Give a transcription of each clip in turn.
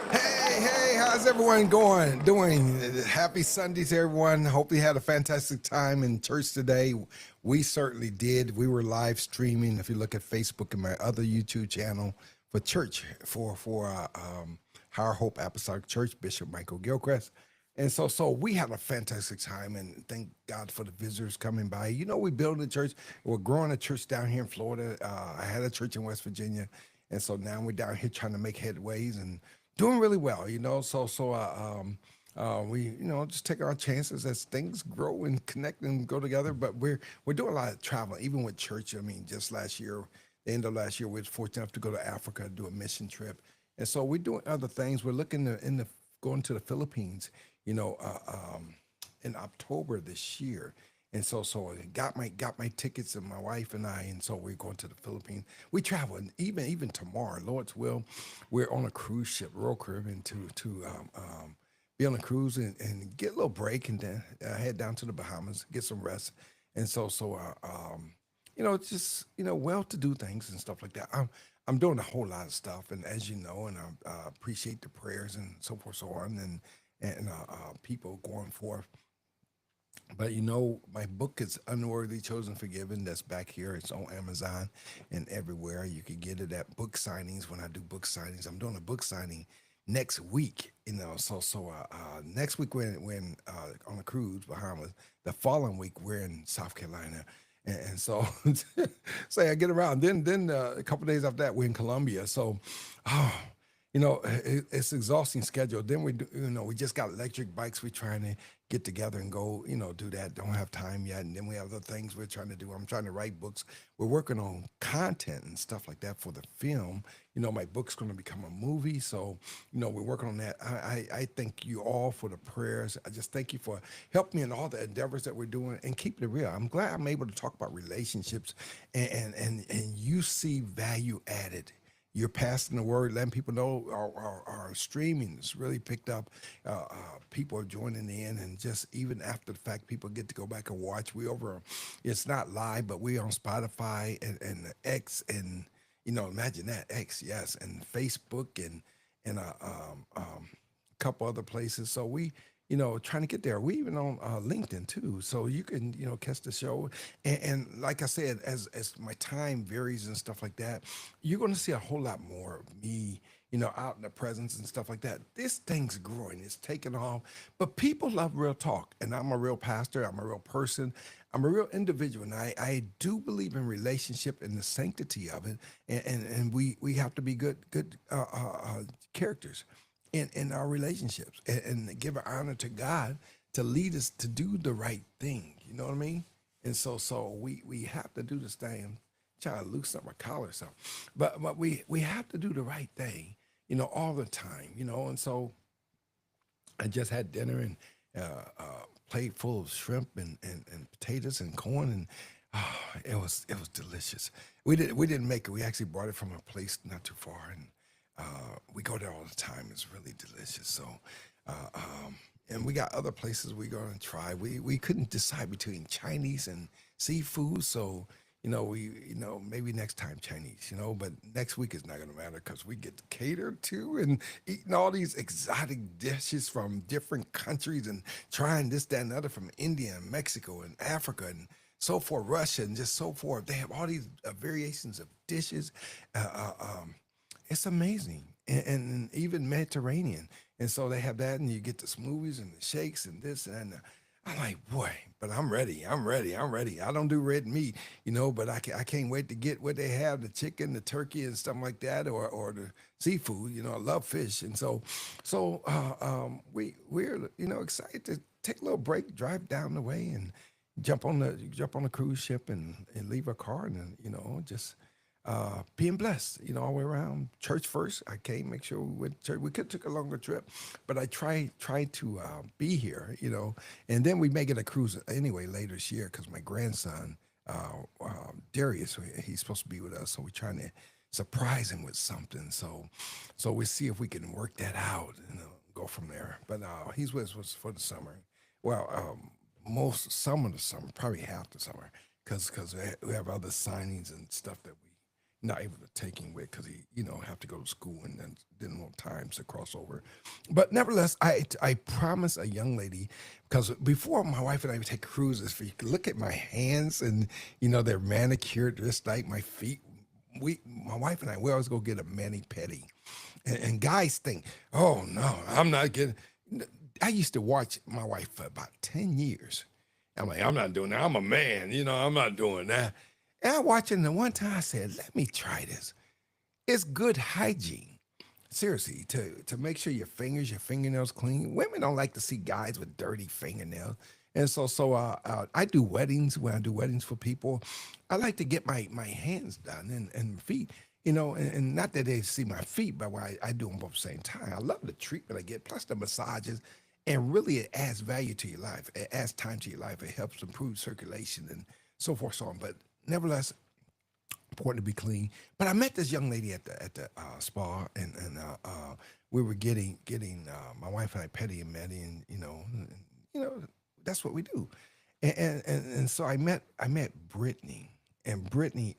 Hey, how's everyone doing? Happy Sunday to everyone. Hope you had a fantastic time in church today. We certainly did. We were live streaming. If you look at Facebook and my other YouTube channel for church for Higher Hope Apostolic Church, Bishop Michael Gilcreast. And so we had a fantastic time, and thank God for the visitors coming by. You know, we built a church. We're growing a church down here in Florida. I had a church in West Virginia, and so now we're down here trying to make headways and doing really well. You know, we just take our chances as things grow and connect and go together. But we're doing a lot of traveling, even with church. I mean, just last year, the end of last year, we were fortunate enough to go to Africa and do a mission trip, and so we're doing other things. We're looking to going to the Philippines, in October this year. And so I got my tickets, and my wife and I, and so we're going to the Philippines. We travel, and even tomorrow, Lord's will, we're on a cruise ship, Royal Caribbean, to be on a cruise and get a little break, and then head down to the Bahamas, get some rest. And just well-to-do things and stuff like that. I'm doing a whole lot of stuff, and as you know, and I appreciate the prayers and so forth, so on, and people going forth. But my book is Unworthy Chosen Forgiven. That's back here. It's on Amazon and everywhere. You can get it at book signings. When I do book signings, I'm doing a book signing next week. Next week we're in, on a cruise, Bahamas. The following week we're in South Carolina. And so, say I get around. Then a couple of days after that, we're in Colombia. So, it's exhausting schedule. Then we just got electric bikes. We're trying to get together and go, do that. Don't have time yet. And then we have other things we're trying to do. I'm trying to write books. We're working on content and stuff like that for the film. My book's going to become a movie. So, we're working on that. I thank you all for the prayers. I just thank you for helping me in all the endeavors that we're doing and keeping it real. I'm glad I'm able to talk about relationships and you see value added. You're passing the word, letting people know our streaming is really picked up. People are joining in, and just even after the fact, people get to go back and watch. It's not live, but we on Spotify and X, and imagine that, X, yes, and Facebook and a couple other places. So we trying to get there. We even on LinkedIn too, so you can catch the show. And like I said, as my time varies and stuff like that, you're going to see a whole lot more of me, out in the presence and stuff like that. This thing's growing, it's taking off. But people love real talk, and I'm a real pastor. I'm a real person. I'm a real individual, and I do believe in relationship and the sanctity of it. And we have to be good characters in our relationships, and give honor to God to lead us to do the right thing. You know what I mean? And so we have to do this thing. I'm trying to loosen up my collar, so but we have to do the right thing, all the time, and so I just had dinner and plate full of shrimp and potatoes and corn, and it was delicious. We didn't make it. We actually brought it from a place not too far, and we go there all the time. It's really delicious. So, and we got other places we're going to try. We couldn't decide between Chinese and seafood. So, maybe next time Chinese, but next week is not going to matter because we get to cater to and eating all these exotic dishes from different countries and trying this, that, and other from India and Mexico and Africa and so forth, Russia and just so forth. They have all these variations of dishes. It's amazing, and even Mediterranean. And so they have that, and you get the smoothies and the shakes and this and I'm like, boy, but I'm ready. I'm ready. I'm ready. I don't do red meat, but I can't wait to get what they have, the chicken, the turkey, and stuff like that, or the seafood. I love fish, and we're excited to take a little break, drive down the way, and jump on the cruise ship and leave our car, and then, just being blessed, all the way around. Church first. I came, make sure we went to church. We could took a longer trip, but I tried to be here, and then we make it a cruise anyway later this year because my grandson Darius, he's supposed to be with us, so we're trying to surprise him with something. So we see if we can work that out and go from there. But he's with us for the summer. Well, most some of the summer, probably half the summer, because we have other signings and stuff that we not able to take him with because he have to go to school and then didn't want times to cross over. But nevertheless, I promised a young lady, because before my wife and I would take cruises, if you could look at my hands and they're manicured just like my feet. My wife and we always go get a mani pedi, and guys think, oh no, I'm not getting. I used to watch my wife for about 10 years. I'm like, I'm not doing that. I'm a man, I'm not doing that. And I watched it, and the one time I said, let me try this. It's good hygiene. Seriously, to make sure your fingernails clean. Women don't like to see guys with dirty fingernails. And so I do weddings. When I do weddings for people, I like to get my hands done and feet, and not that they see my feet, but I do them both at the same time. I love the treatment I get, plus the massages. And really, it adds value to your life. It adds time to your life. It helps improve circulation and so forth, so on. But nevertheless, important to be clean. But I met this young lady at the spa, and we were getting my wife and I, Petty and Maddie, and that's what we do. And so I met Brittany, and Brittany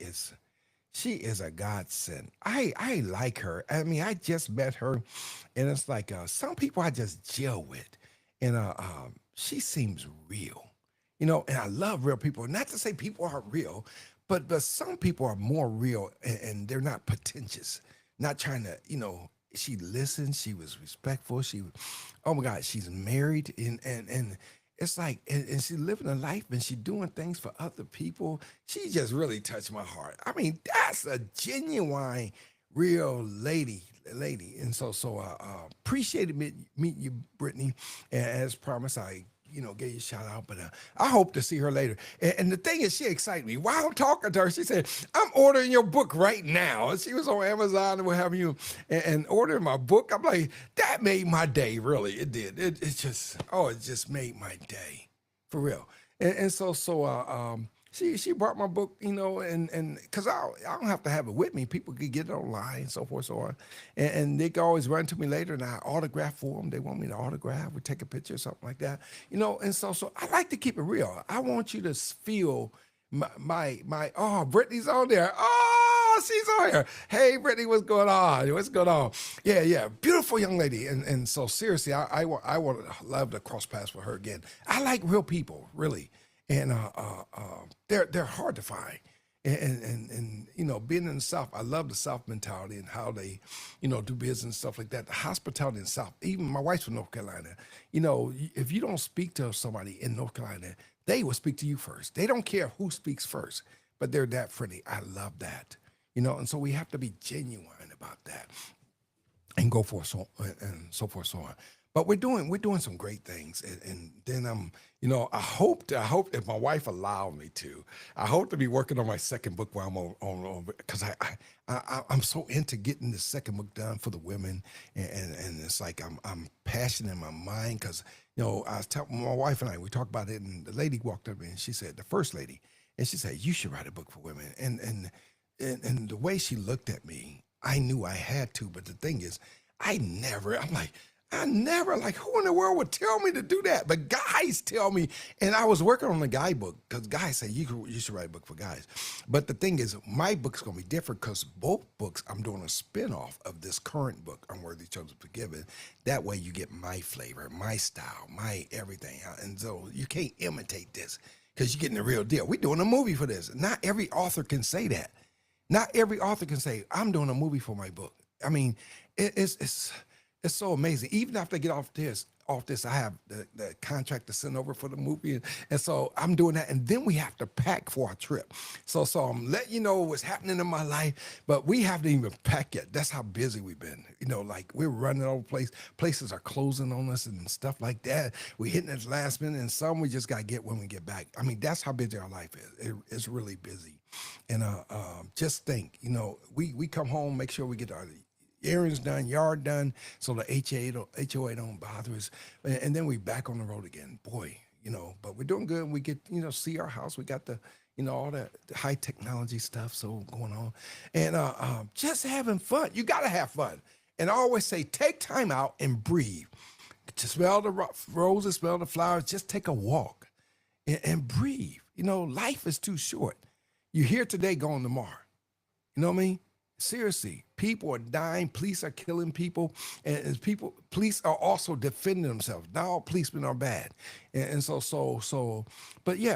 she is a godsend. I like her. I mean, I just met her, and it's like some people I just gel with, and she seems real, And I love real people. Not to say people aren't real, but some people are more real, and they're not pretentious, not trying to, She listened. She was respectful. Oh my God, she's married, and it's like, and she's living a life, and she's doing things for other people. She just really touched my heart. I mean, that's a genuine, real lady. And so appreciated meeting you, Brittany. And as promised, I gave you a shout out, but I hope to see her later. And the thing is, she excited me. While I'm talking to her, she said, I'm ordering your book right now. And she was on Amazon and what have you, and ordering my book. I'm like, that made my day, really. It did. It just made my day, for real. And so she brought my book, and because I don't have to have it with me. People could get it online and so forth, so on. And they can always run to me later, and I autograph for them. They want me to autograph or take a picture or something like that, And so I like to keep it real. I want you to feel oh, Brittany's on there. Oh, she's on here. Hey, Brittany, what's going on? What's going on? Yeah. Beautiful young lady. And so seriously, I would love to cross paths with her again. I like real people, really. And they're hard to find, and being in the South, I love the South mentality and how they, do business and stuff like that. The hospitality in the South, even my wife's from North Carolina. If you don't speak to somebody in North Carolina, they will speak to you first. They don't care who speaks first, but they're that friendly. I love that, and so we have to be genuine about that and go for and so forth, so on. But we're doing some great things, and then I hope if my wife allowed me to, I hope to be working on my second book while I'm on because I'm so into getting the second book done for the women, and it's like I'm passionate in my mind because I was telling my wife and we talked about it, and the lady walked up and she said, the first lady, and she said, you should write a book for women, and the way she looked at me, I knew I had to, but the thing is, I never, like, who in the world would tell me to do that? But guys tell me, and I was working on the guy book because guys say you should write a book for guys. But the thing is, my book's going to be different because both books, I'm doing a spinoff of this current book, Unworthy Chosen Forgiven. That way you get my flavor, my style, my everything. And so you can't imitate this because you're getting the real deal. We're doing a movie for this. Not every author can say that. Not every author can say, I'm doing a movie for my book. I mean, it's so amazing. Even after I get off this, off this. I have the contract to send over for the movie, and so I'm doing that. And then we have to pack for our trip. So I'm letting you know what's happening in my life, but we haven't even packed yet. That's how busy we've been. Like we're running all over the place. Places are closing on us and stuff like that. We're hitting it last minute, and some we just got to get when we get back. I mean, that's how busy our life is. It's really busy. And just think, we come home, make sure we get our errands done, yard done, so the HOA don't bother us. And then we back on the road again. Boy, but we're doing good. We get, see our house. We got all that high technology stuff so going on. And just having fun. You got to have fun. And I always say, take time out and breathe. To smell the roses, smell the flowers, just take a walk and breathe. Life is too short. You're here today, gone tomorrow. You know what I mean? Seriously, people are dying. Police are killing people, and police are also defending themselves. Not all policemen are bad, and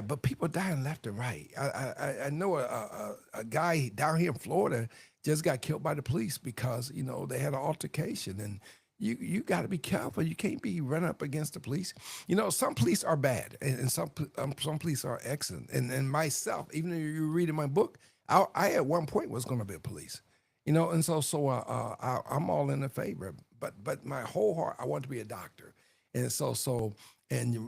but people are dying left and right. I know a guy down here in Florida just got killed by the police because they had an altercation, and you got to be careful. You can't be running up against the police. Some police are bad, and some police are excellent. And myself, even though you read in my book, I at one point was going to be a police. And I'm all in the favor. But my whole heart, I want to be a doctor. And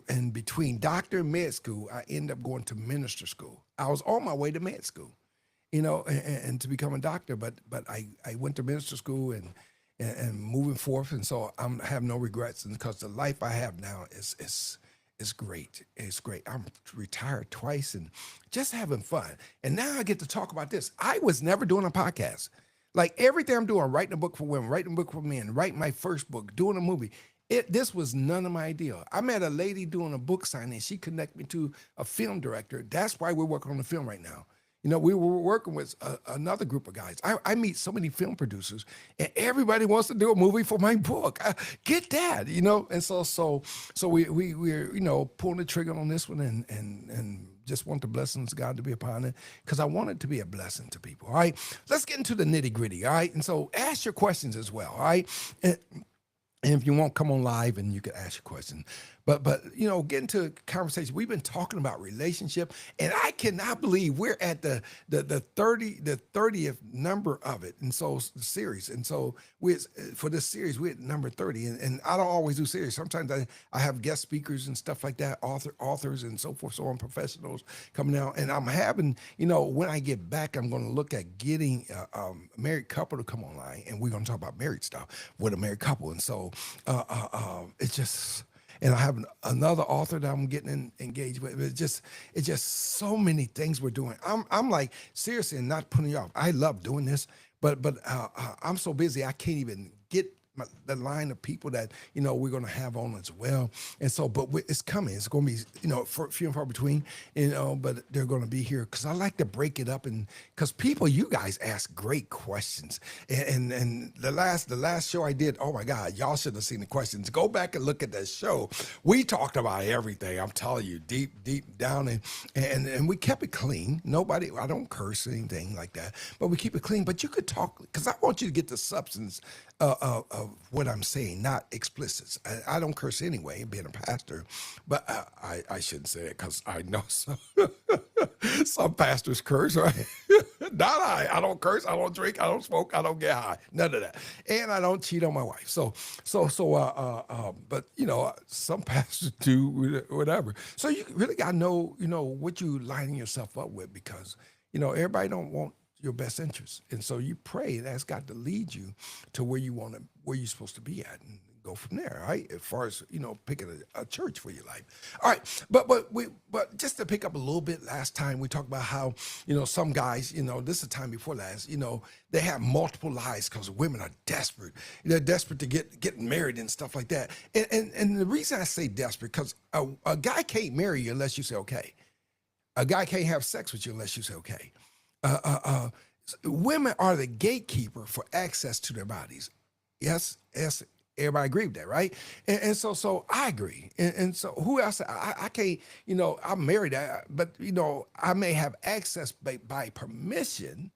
and between doctor and med school, I ended up going to minister school. I was on my way to med school, and to become a doctor. But I went to minister school and moving forth. And so I have no regrets, because the life I have now is great. It's great. I'm retired twice and just having fun. And now I get to talk about this. I was never doing a podcast. Like everything I'm doing, writing a book for women, writing a book for men, writing my first book, doing a movie. This was none of my idea. I met a lady doing a book signing. She connected me to a film director. That's why we're working on the film right now. We were working with another group of guys. I meet so many film producers, and everybody wants to do a movie for my book. Get that, And so we're pulling the trigger on this one, and just want the blessings of God to be upon it, because I want it to be a blessing to people. All right, let's get into the nitty gritty. All right, and so ask your questions as well. All right. And if you won't, come on live and you can ask your question. But get into conversation. We've been talking about relationship, and I cannot believe we're at the 30th number of it. And so the series. And so for this series, we're at number 30. And I don't always do series. Sometimes I have guest speakers and stuff like that, authors and so forth, so on, professionals coming out. And I'm having, when I get back, I'm going to look at getting a married couple to come online, and we're going to talk about married stuff with a married couple. And so it's just. And I have another author that I'm getting engaged with. It's just so many things we're doing. I'm like, seriously, and not putting you off. I love doing this, but I'm so busy I can't even get the line of people that we're going to have on as well. And so, but it's coming. It's going to be few and far between. But they're going to be here, because I like to break it up, and because you guys ask great questions. And the last show I did, oh my God, y'all should have seen the questions. Go back and look at that show. We talked about everything. I'm telling you, deep down, and we kept it clean. I don't curse or anything like that, but we keep it clean. But you could talk, because I want you to get the substance of what I'm saying, not explicits. I don't curse anyway, being a pastor, but I shouldn't say it, because I know some pastors curse, right? Not I don't curse, I don't drink, I don't smoke, I don't get high, none of that, and I don't cheat on my wife. But some pastors do whatever. So you really got to know, what you lining yourself up with, because everybody don't want your best interest. And so you pray and ask God to lead you to where you're supposed to be at, and go from there. All right. As far as, picking a church for your life. All right. But just to pick up a little bit, last time we talked about how, some guys, this is the time before last, they have multiple lives because women are desperate. They're desperate to get married and stuff like that. And the reason I say desperate, because a guy can't marry you unless you say, okay. A guy can't have sex with you unless you say, okay. Women are the gatekeeper for access to their bodies. Yes, everybody agree with that, right? And so I agree. And so who else? I can't, I'm married, but I may have access by permission,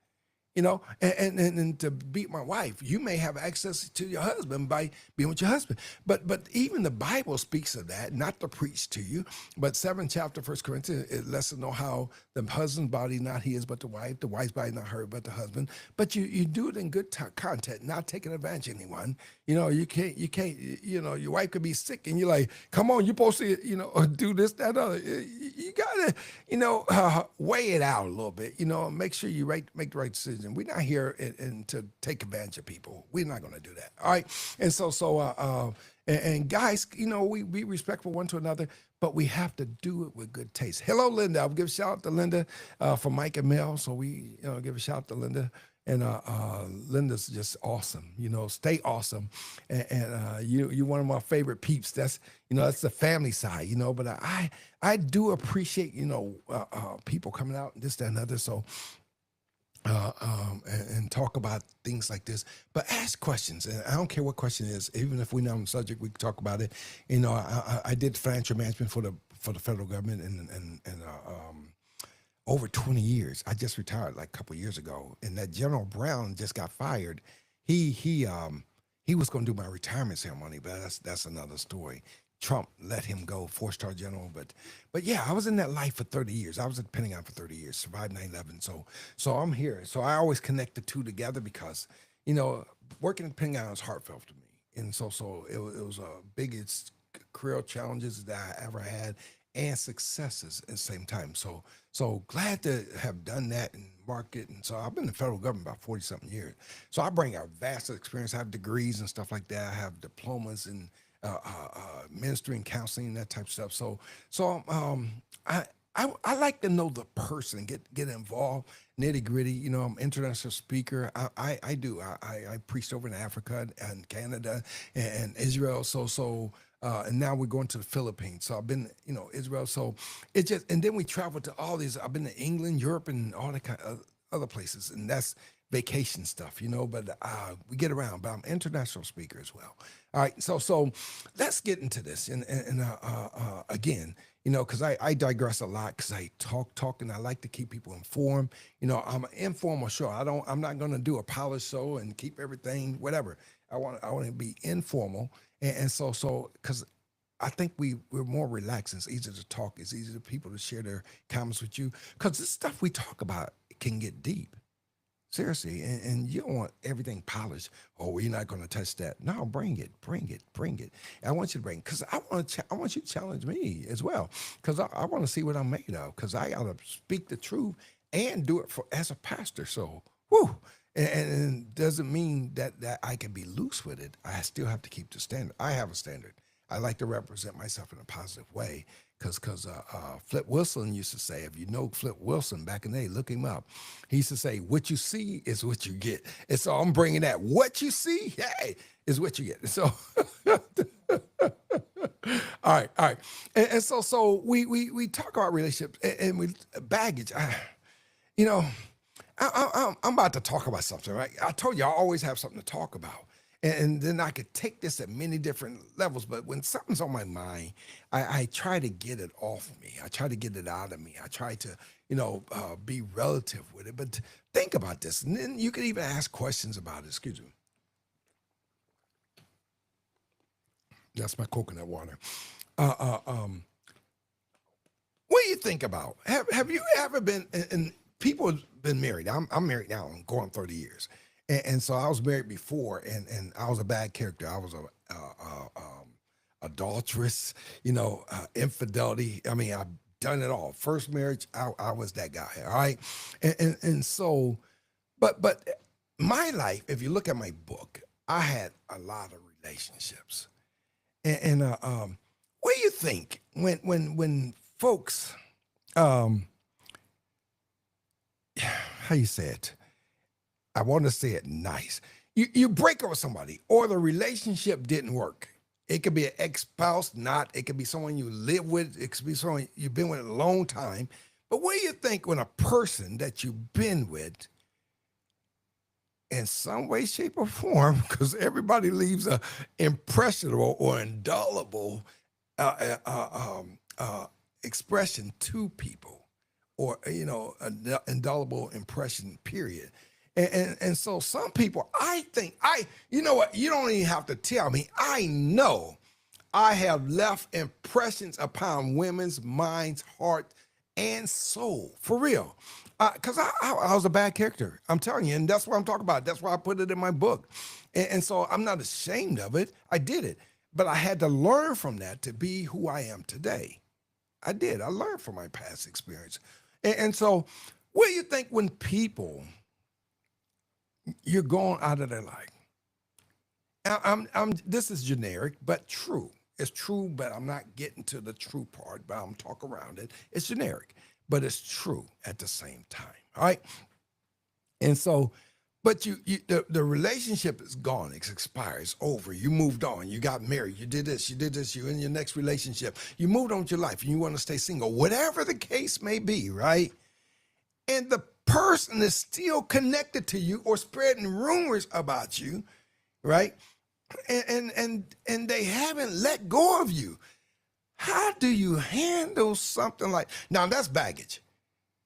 and to beat my wife. You may have access to your husband by being with your husband. But even the Bible speaks of that, not to preach to you, but 7th chapter, 1 Corinthians, it lets us know how the husband's body not his, but the wife's body not her, but the husband. But you do it in good content, not taking advantage of anyone. You can't, your wife could be sick and you're like, come on, you're supposed to, do this, that, other. You gotta, weigh it out a little bit, make sure you make the right decision. We're not here and to take advantage of people. We're not going to do that. All right. And and guys, we be respectful one to another, but we have to do it with good taste. Hello, Linda. I'll give a shout out to Linda from Mike and Mel. So we, give a shout out to Linda. And Linda's just awesome. Stay awesome. And you're one of my favorite peeps. That's the family side. But I do appreciate people coming out and this, that, and other. So and talk about things like this, but ask questions. And I don't care what question it is, even if we're not on the subject, we can talk about it. I did financial management for the federal government and over 20 years. I just retired like a couple of years ago, and that General Brown just got fired. He was going to do my retirement ceremony, but that's another story. Trump let him go, 4-star general, but yeah, I was in that life for 30 years. I was at the Pentagon for 30 years, survived 9/11. So I'm here. So I always connect the two together because, working at the Pentagon was heartfelt to me. And so it was a biggest career challenges that I ever had and successes at the same time. So glad to have done that and market. And so I've been in the federal government about 40 something years. So I bring a vast experience. I have degrees and stuff like that. I have diplomas in ministry and counseling, that type of stuff. So I like to know the person, get involved, nitty gritty. I'm an international speaker. I do. I preached over in Africa and Canada and Israel. And now we're going to the Philippines. So I've been, Israel. So it just, and then we travel to all these. I've been to England, Europe, and all the kind of other places, and that's vacation stuff, but we get around. But I'm an international speaker as well. All right, so let's get into this, and again, because I digress a lot because I talk, and I like to keep people informed. I'm an informal show. I'm not going to do a polished show and keep everything whatever. I want to be informal, and so because I think we're more relaxed. It's easier to talk. It's easier for people to share their comments with you because this stuff we talk about can get deep. Seriously, and you don't want everything polished. Oh, we're not going to touch that. No, bring it. I want you to bring it because I want you to challenge me as well because I want to see what I'm made of because I got to speak the truth and do it as a pastor. So, whoo, and doesn't mean that I can be loose with it. I still have to keep the standard. I have a standard. I like to represent myself in a positive way. Because Flip Wilson used to say, if you know Flip Wilson back in the day, look him up. He used to say, what you see is what you get. And so I'm bringing that. What you see, hey, is what you get. So, all right. And so we talk about relationships and we baggage. I'm about to talk about something, right? I told you I always have something to talk about. And then I could take this at many different levels. But when something's on my mind, I try to get it off of me. I try to get it out of me. I try to, be relative with it. But think about this. And then you can even ask questions about it. Excuse me. That's my coconut water. What do you think about? Have you ever been, and people have been married. I'm married now. I'm going 30 years. And so I was married before, and I was a bad character. I was adulterous, infidelity. I mean, I've done it all. First marriage, I was that guy. All right, and so, but my life, if you look at my book, I had a lot of relationships, and what do you think when folks, how you say it? I want to say it nice. You break up with somebody or the relationship didn't work. It could be an ex-spouse, not. It could be someone you live with. It could be someone you've been with a long time. But what do you think when a person that you've been with in some way, shape, or form, because everybody leaves a impressionable or indelible expression to people or, an indelible impression, period. And so some people, I think, you know what? You don't even have to tell me. I know I have left impressions upon women's minds, heart, and soul, for real. Because I was a bad character. I'm telling you, and that's what I'm talking about. That's why I put it in my book. And so I'm not ashamed of it. I did it. But I had to learn from that to be who I am today. I did. I learned from my past experience. And so, what do you think when people, you're going out of their life? This is generic, but true. It's true, but I'm not getting to the true part, but I'm talk around it. It's generic, but it's true at the same time. All right. And so, but the relationship is gone. It expires, over. You moved on. You got married. You did this. You did this. You're in your next relationship. You moved on with your life and you want to stay single, whatever the case may be, right? And the person is still connected to you or spreading rumors about you, right? And they haven't let go of you. How do you handle something like, now that's baggage.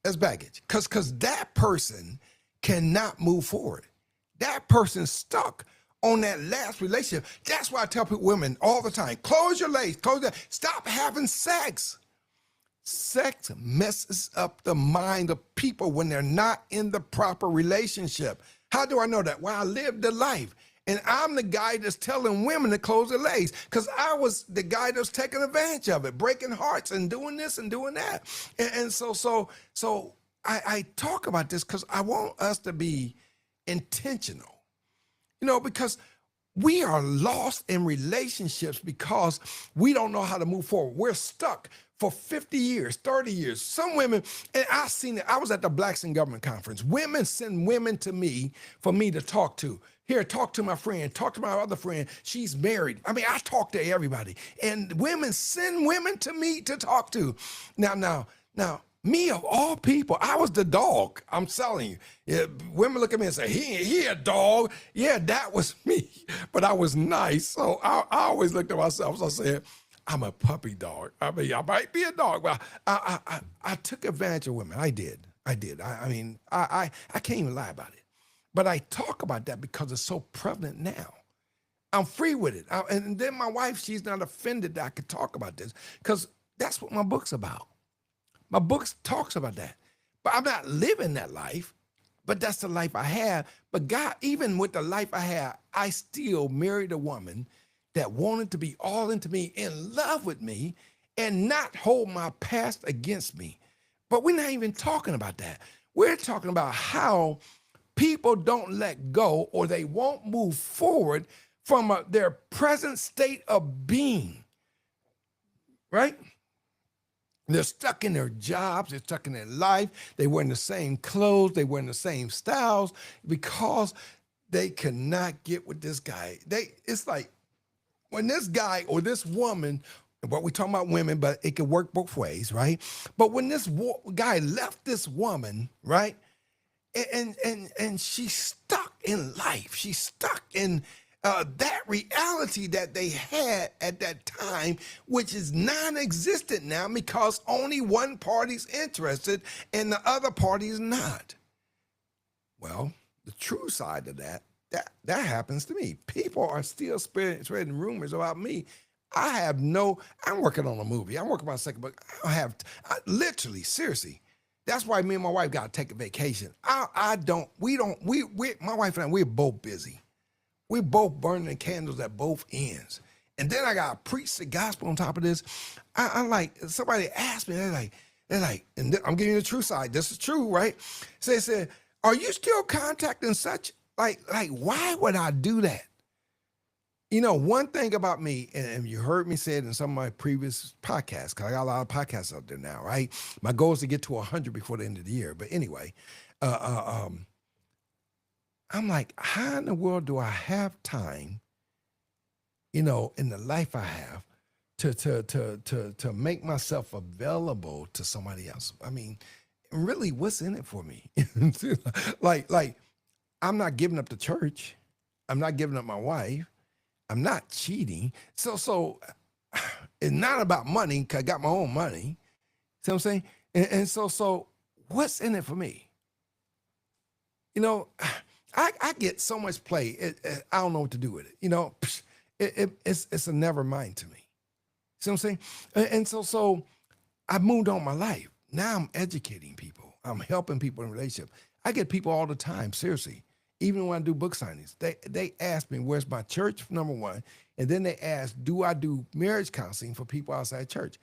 That's baggage. Because that person cannot move forward. That person's stuck on that last relationship. That's why I tell people, women all the time, close your legs, stop having sex. Sex messes up the mind of people when they're not in the proper relationship. How do I know that? Well, I lived the life. And I'm the guy that's telling women to close their legs because I was the guy that's taking advantage of it, breaking hearts and doing this and doing that. And so I talk about this because I want us to be intentional, because we are lost in relationships because we don't know how to move forward. We're stuck for 50 years, 30 years. Some women, and I've seen it. I was at the Blacks in Government Conference. Women send women to me for me to talk to. Here, talk to my friend, talk to my other friend. She's married. I mean, I talk to everybody. And women send women to me to talk to. Now, me of all people, I was the dog. I'm telling you. Yeah, women look at me and say, he a dog. Yeah, that was me. But I was nice. So I always looked at myself. So I said, I'm a puppy dog. I mean, I might be a dog, but I took advantage of women. I did. I can't even lie about it. But I talk about that because it's so prevalent now. I'm free with it. And then my wife, she's not offended that I could talk about this because that's what my book's about. My book talks about that. But I'm not living that life, but that's the life I have. But God, even with the life I have, I still married a woman that wanted to be all into me, in love with me, and not hold my past against me. But we're not even talking about that. We're talking about how people don't let go or they won't move forward from their present state of being, right? They're stuck in their jobs. They're stuck in their life. They wearing the same clothes. They wearing the same styles because they cannot get with this guy. It's like when this guy or this woman, what we talking about women, but it can work both ways, right? But when this guy left this woman, right? And she's stuck in life. She's stuck in that reality that they had at that time, which is non-existent now because only one party's interested and the other party is not. Well, the true side of that happens to me. People are still spreading rumors about me. I'm working on a movie. I'm working on a second book. Literally, seriously. That's why me and my wife got to take a vacation. My wife and I, we're both busy. We're both burning candles at both ends. And then I got to preach the gospel on top of this. I'm like, somebody asked me, they're like, and I'm giving you the true side. This is true, right? So they said, are you still contacting such, like, why would I do that? One thing about me, and you heard me say it in some of my previous podcasts, because I got a lot of podcasts out there now, right? My goal is to get to 100 before the end of the year. But anyway, I'm like, how in the world do I have time, in the life I have, to make myself available to somebody else? I mean, really, what's in it for me? like, I'm not giving up the church. I'm not giving up my wife. I'm not cheating. So it's not about money because I got my own money. See what I'm saying? And so what's in it for me? You know, I get so much play. I don't know what to do with it. You know, it's a never mind to me. See what I'm saying? And so I moved on my life. Now I'm educating people. I'm helping people in relationship. I get people all the time, seriously. Even when I do book signings, they ask me, where's my church, number one? And then they ask, do I do marriage counseling for people outside church?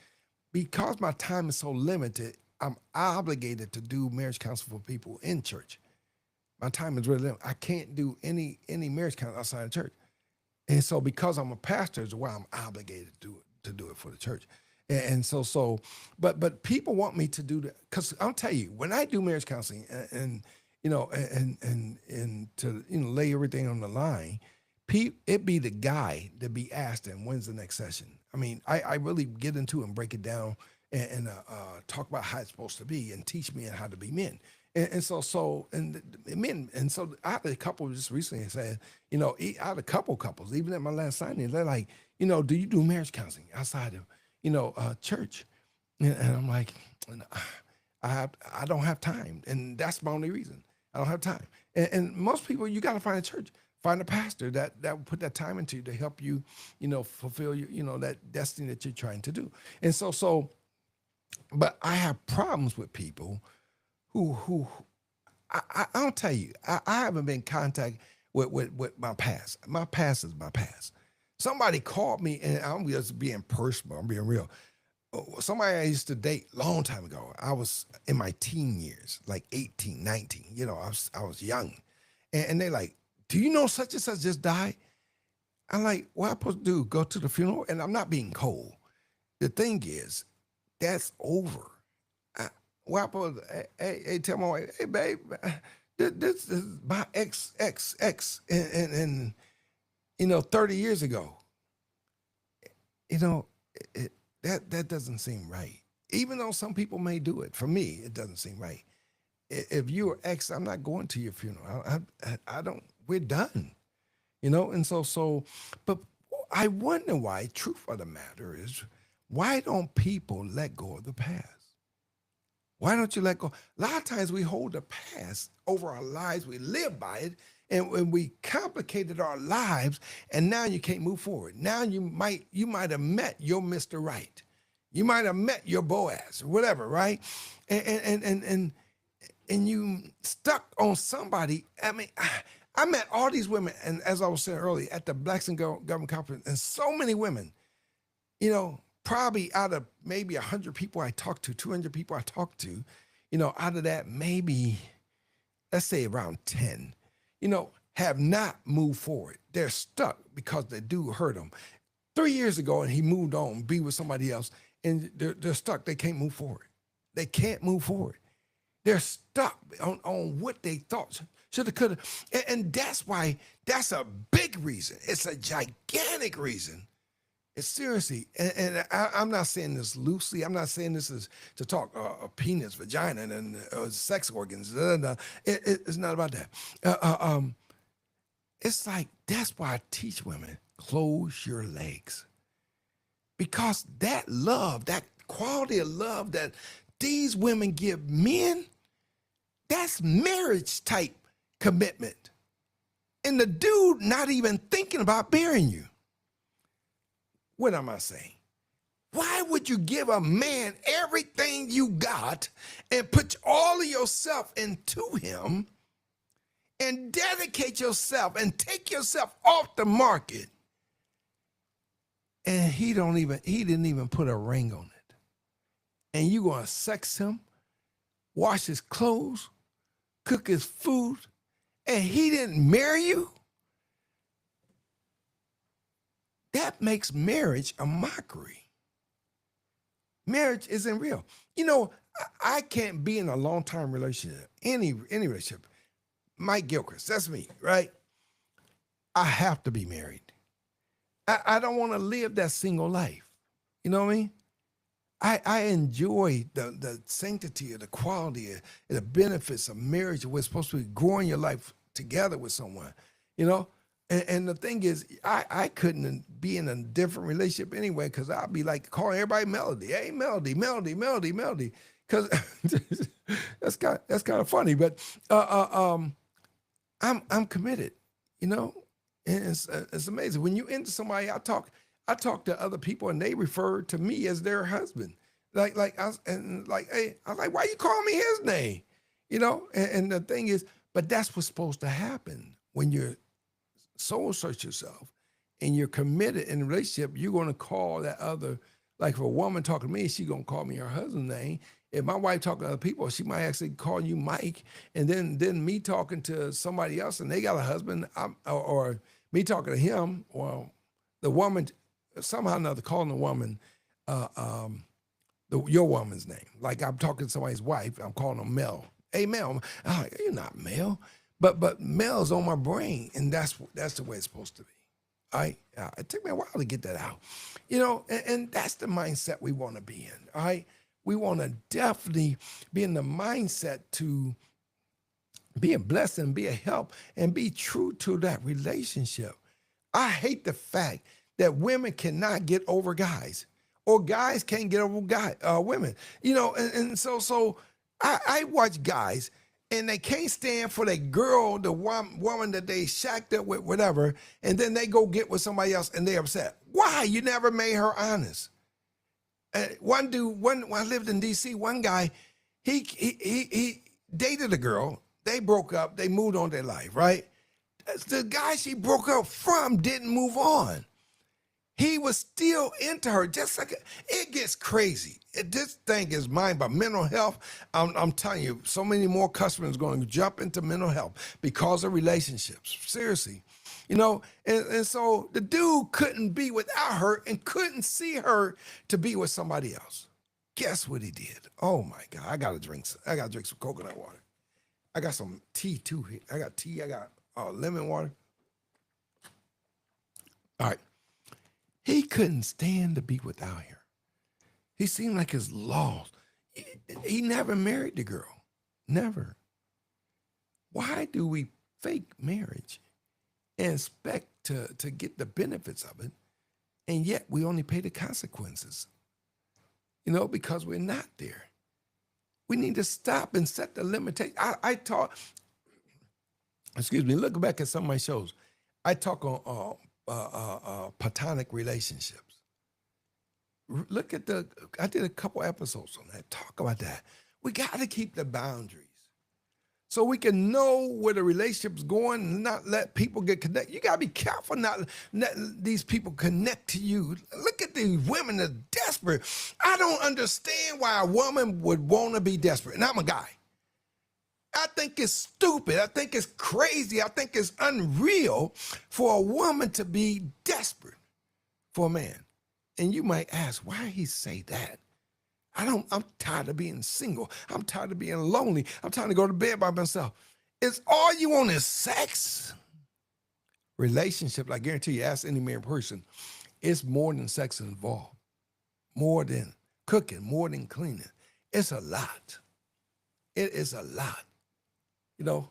Because my time is so limited, I'm obligated to do marriage counseling for people in church. My time is really limited. I can't do any marriage counseling outside of church. And so because I'm a pastor is why I'm obligated to do it for the church. And but people want me to do that because I'll tell you, when I do marriage counseling and you know and to lay everything on the line, it be the guy that be asked him when's the next session. I mean, I really get into it and break it down and talk about how it's supposed to be and teach men how to be men. And so men, and so I had a couple just recently said, I had a couple couples, even at my last signing, they're like, do you do marriage counseling outside of, church? And I'm like, I don't have time, and that's my only reason. I don't have time. And most people, you got to find a church, find a pastor that will put that time into you to help you, fulfill your, that destiny that you're trying to do. And but I have problems with people who I'll tell you, I haven't been in contact with my past. My past is my past. Somebody called me, and I'm just being personal, I'm being real. Somebody I used to date a long time ago. I was in my teen years, like 18, 19. I was young. And they like, do you know such and such just died? I'm like, what am I supposed to do? Go to the funeral? And I'm not being cold. The thing is, that's over. Well, I supposed to, hey, tell my wife, hey, babe, this is my ex, and 30 years ago. That doesn't seem right. Even though some people may do it, for me, it doesn't seem right. If you're ex, I'm not going to your funeral. I don't. We're done. And but I wonder why. Truth of the matter is, why don't people let go of the past? Why don't you let go? A lot of times we hold the past over our lives. We live by it, and when we complicated our lives, and now you can't move forward. Now you might have met your Mr. Right. You might have met your Boaz, or whatever, right? And you stuck on somebody. I mean, I met all these women, and as I was saying earlier, at the Blacks and Government Conference, and so many women, probably out of maybe 100 people I talked to, 200 people I talked to, out of that, maybe, let's say around 10, have not moved forward. They're stuck because the dude hurt them 3 years ago, and he moved on, be with somebody else, and they're stuck. They can't move forward. They can't move forward. They're stuck on what they thought shoulda, coulda. And that's why, that's a big reason. It's a gigantic reason. It's seriously, and I'm not saying this loosely. I'm not saying this is to talk penis, vagina, and sex organs. It's not about that. It's like, that's why I teach women, close your legs. Because that love, that quality of love that these women give men, that's marriage type commitment. And the dude not even thinking about marrying you. What am I saying? Why would you give a man everything you got and put all of yourself into him and dedicate yourself and take yourself off the market? And he didn't even put a ring on it. And you gonna sex him, wash his clothes, cook his food, and he didn't marry you? That makes marriage a mockery. Marriage isn't real. I can't be in a long-term relationship, any relationship. Mike Gilcreast, that's me, right? I have to be married. I don't want to live that single life. You know what I mean? I enjoy the sanctity of the quality of the benefits of marriage. We're supposed to be growing your life together with someone, And the thing is, I couldn't be in a different relationship anyway, because I'd be like calling everybody Melody. Hey, Melody, Melody, Melody. Because that's kind of funny. But I'm committed, you know, and it's amazing when you into somebody. I talk to other people and they refer to me as their husband. Hey, I was like, why you call me his name? You know, and the thing is, but that's what's supposed to happen when you're soul search yourself and you're committed in a relationship. You're going to call that other, like if a woman talking to me, she going to call me her husband's name. If my wife talking to other people, she might actually call you Mike. And then me talking to somebody else and they got a husband, or me talking to him, or the woman, somehow or another calling the woman uh, um, your woman's name. Like I'm talking to somebody's wife, I'm calling them Mel. Hey Mel, I'm like, you're not Mel, but Mel's on my brain, and that's the way it's supposed to be. All right, it took me a while to get that out, you know, and that's the mindset we want to be in. All right, we want to definitely be in the mindset to be a blessing, be a help, and be true to that relationship. I hate the fact that women cannot get over guys, or guys can't get over women. You know, and so I watch guys and they can't stand for the girl, the woman that they shacked up with, whatever, and then they go get with somebody else and they're upset. Why? You never made her honest. One dude, when I lived in D.C., one guy, he dated a girl. They broke up. They moved on their life, right? The guy she broke up from didn't move on. He was still into her, just like it gets crazy. This thing is mine, but mental health, I'm telling you, so many more customers going to jump into mental health because of relationships. Seriously, you know, and so the dude couldn't be without her and couldn't see her to be with somebody else. Guess what he did? Oh my God, I gotta drink some coconut water. I got some tea too here. I got tea, I got lemon water. All right. He couldn't stand to be without her. He seemed like his lost. He never married the girl. Never. Why do we fake marriage and expect to get the benefits of it, and yet we only pay the consequences? You know, because we're not there. We need to stop and set the limitation. I talk, excuse me, look back at some of my shows. I talk on platonic relationships. Look at I did a couple episodes on that. Talk about that. We got to keep the boundaries so we can know where the relationship's going and not let people get connected. You got to be careful not letting these people connect to you. Look at these women that are desperate. I don't understand why a woman would want to be desperate. And I'm a guy. I think it's stupid. I think it's crazy. I think it's unreal for a woman to be desperate for a man. And you might ask, why he say that? I'm tired of being single. I'm tired of being lonely. I'm tired to go to bed by myself. It's all you want is sex. Relationship, I guarantee you, ask any married person, it's more than sex involved. More than cooking, more than cleaning. It's a lot. It is a lot. You know,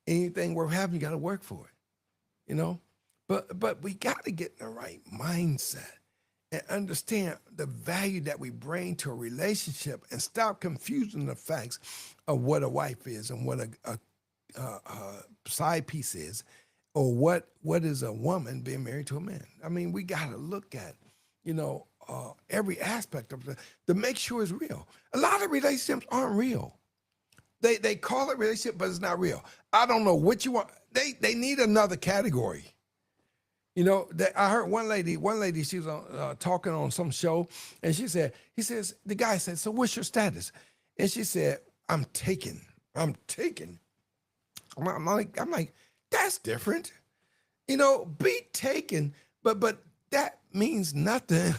anything worth having, you got to work for it, you know? But we got to get in the right mindset and understand the value that we bring to a relationship and stop confusing the facts of what a wife is and what a side piece is, or what is a woman being married to a man. I mean, we got to look at, you know, every aspect of it to make sure it's real. A lot of relationships aren't real. They call it relationship, but it's not real. I don't know what you want. They need another category. You know, I heard one lady, she was talking on some show, and the guy said, so what's your status? And she said, I'm taken. I'm like, that's different. You know, be taken, but that means nothing.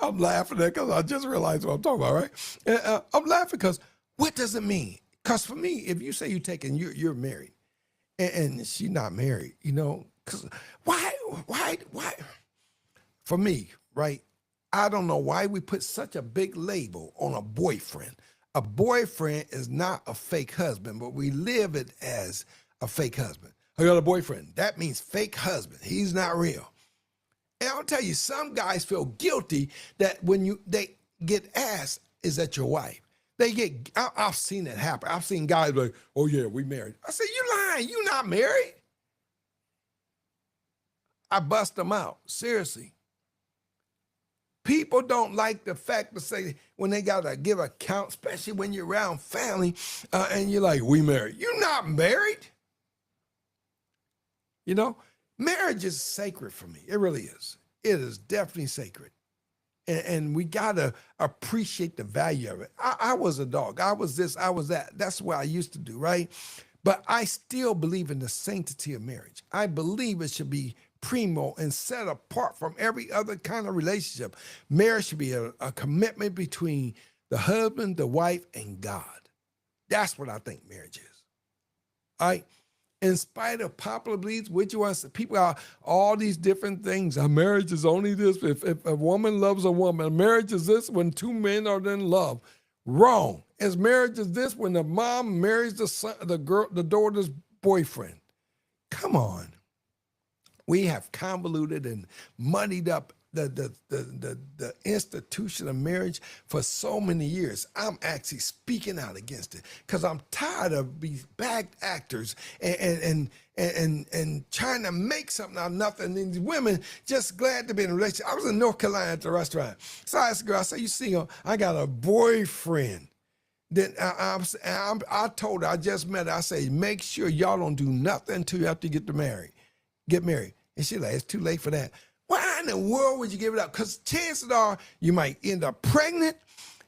I'm laughing because I just realized what I'm talking about, right? And, I'm laughing because what does it mean? Because for me, if you say you're taken, you're married. And she's not married, you know, because why? For me, right? I don't know why we put such a big label on a boyfriend. A boyfriend is not a fake husband, but we live it as a fake husband. I got a boyfriend. That means fake husband. He's not real. And I'll tell you, some guys feel guilty that when they get asked, is that your wife? I've seen it happen. I've seen guys like, oh yeah, we married. I said, you lying, you not married. I bust them out, seriously. People don't like the fact to say when they got to give account, especially when you're around family, and you're like, we married. You're not married. You know, marriage is sacred for me. It really is. It is definitely sacred. And we got to appreciate the value of it. I was a dog. I was this, I was that. That's what I used to do, right? But I still believe in the sanctity of marriage. I believe it should be primo and set apart from every other kind of relationship. Marriage should be a commitment between the husband, the wife, and God. That's what I think marriage is. All right? In spite of popular beliefs, which you want, people are all these different things. A marriage is only this. If a woman loves a woman, a marriage is this when two men are in love. Wrong. As marriage is this when the mom marries the son, the daughter's boyfriend. Come on. We have convoluted and muddied up the institution of marriage for so many years. I'm actually speaking out against it because I'm tired of these bagged actors and trying to make something out of nothing. And these women just glad to be in a relationship. I was in North Carolina at the restaurant. So I asked the girl, I said, you single? I got a boyfriend. Then I told her, I just met her, I say, make sure y'all don't do nothing until you have to get married. And she's like, it's too late for that. Why in the world would you give it up? Because chances are you might end up pregnant.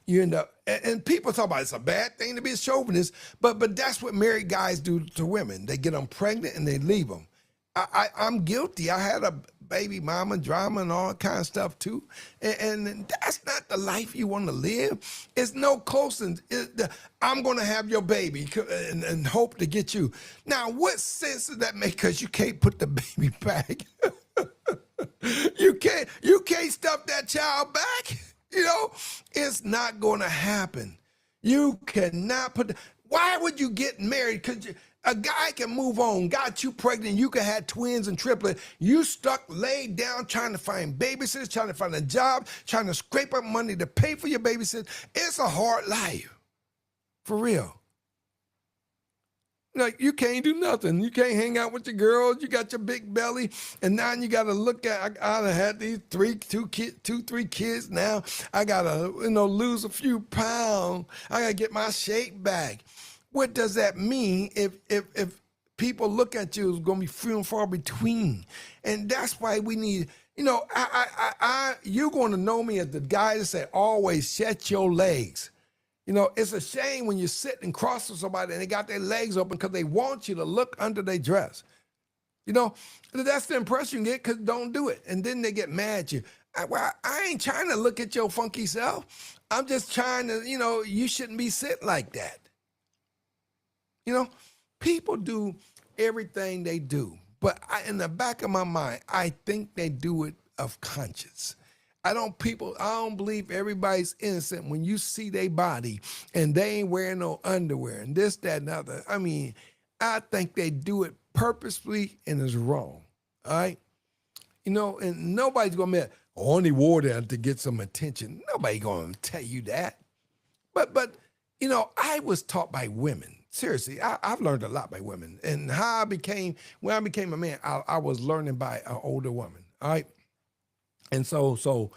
You end up, and people talk about it's a bad thing to be a chauvinist, but that's what married guys do to women. They get them pregnant and they leave them. I'm guilty. I had a baby mama drama and all kind of stuff too. And that's not the life you want to live. It's no closer. I'm going to have your baby and hope to get you. Now, what sense does that make? Because you can't put the baby back. You can't stuff that child back. You know, it's not going to happen. You cannot why would you get married? Because a guy can move on, got you pregnant, you could have twins and triplets. You stuck, laid down, trying to find babysitters, trying to find a job, trying to scrape up money to pay for your babysitter. It's a hard life, for real. Like, you can't do nothing. You can't hang out with your girls. You got your big belly. And now you got to look at, I had these three kids now. I got to, lose a few pounds. I got to get my shape back. What does that mean if people look at you, it's going to be few and far between? And that's why we need, you're going to know me as the guy that said, always shut your legs. It's a shame when you sit and cross with somebody and they got their legs open because they want you to look under their dress. That's the impression you get, because don't do it. And then they get mad at you. I ain't trying to look at your funky self. I'm just trying to, you shouldn't be sitting like that. People do everything they do. But in the back of my mind, I think they do it of conscience. I don't believe everybody's innocent when you see their body and they ain't wearing no underwear and this, that, and other. I mean, I think they do it purposefully and it's wrong. All right? And nobody's going to admit, I only wore that to get some attention. Nobody going to tell you that. But I was taught by women. Seriously, I've learned a lot by women. And when I became a man, I was learning by an older woman. All right? And so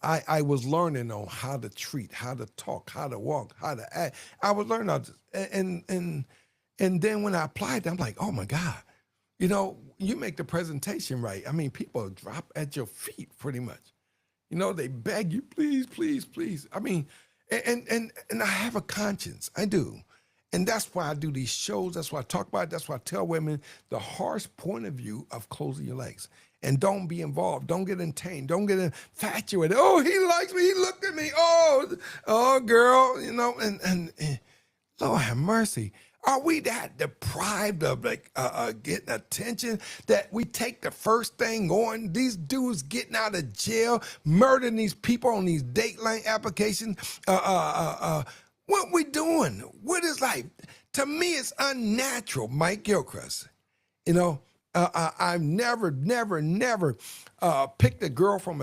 I was learning on how to treat, how to talk, how to walk, how to act. I was learning all this. And then when I applied, I'm like, oh my God, you make the presentation right. I mean, people drop at your feet pretty much. They beg you, please, please, please. I mean, and I have a conscience. I do. And that's why I do these shows. That's why I talk about it. That's why I tell women the harsh point of view of closing your legs. And don't be involved. Don't get entertained. Don't get infatuated. Oh, he likes me. He looked at me. Oh, girl, and Lord have mercy. Are we that deprived of getting attention that we take the first thing going? These dudes getting out of jail, murdering these people on these Dateline applications. What we doing? What is life? To me, it's unnatural, Mike Gilcreast. I've never picked a girl from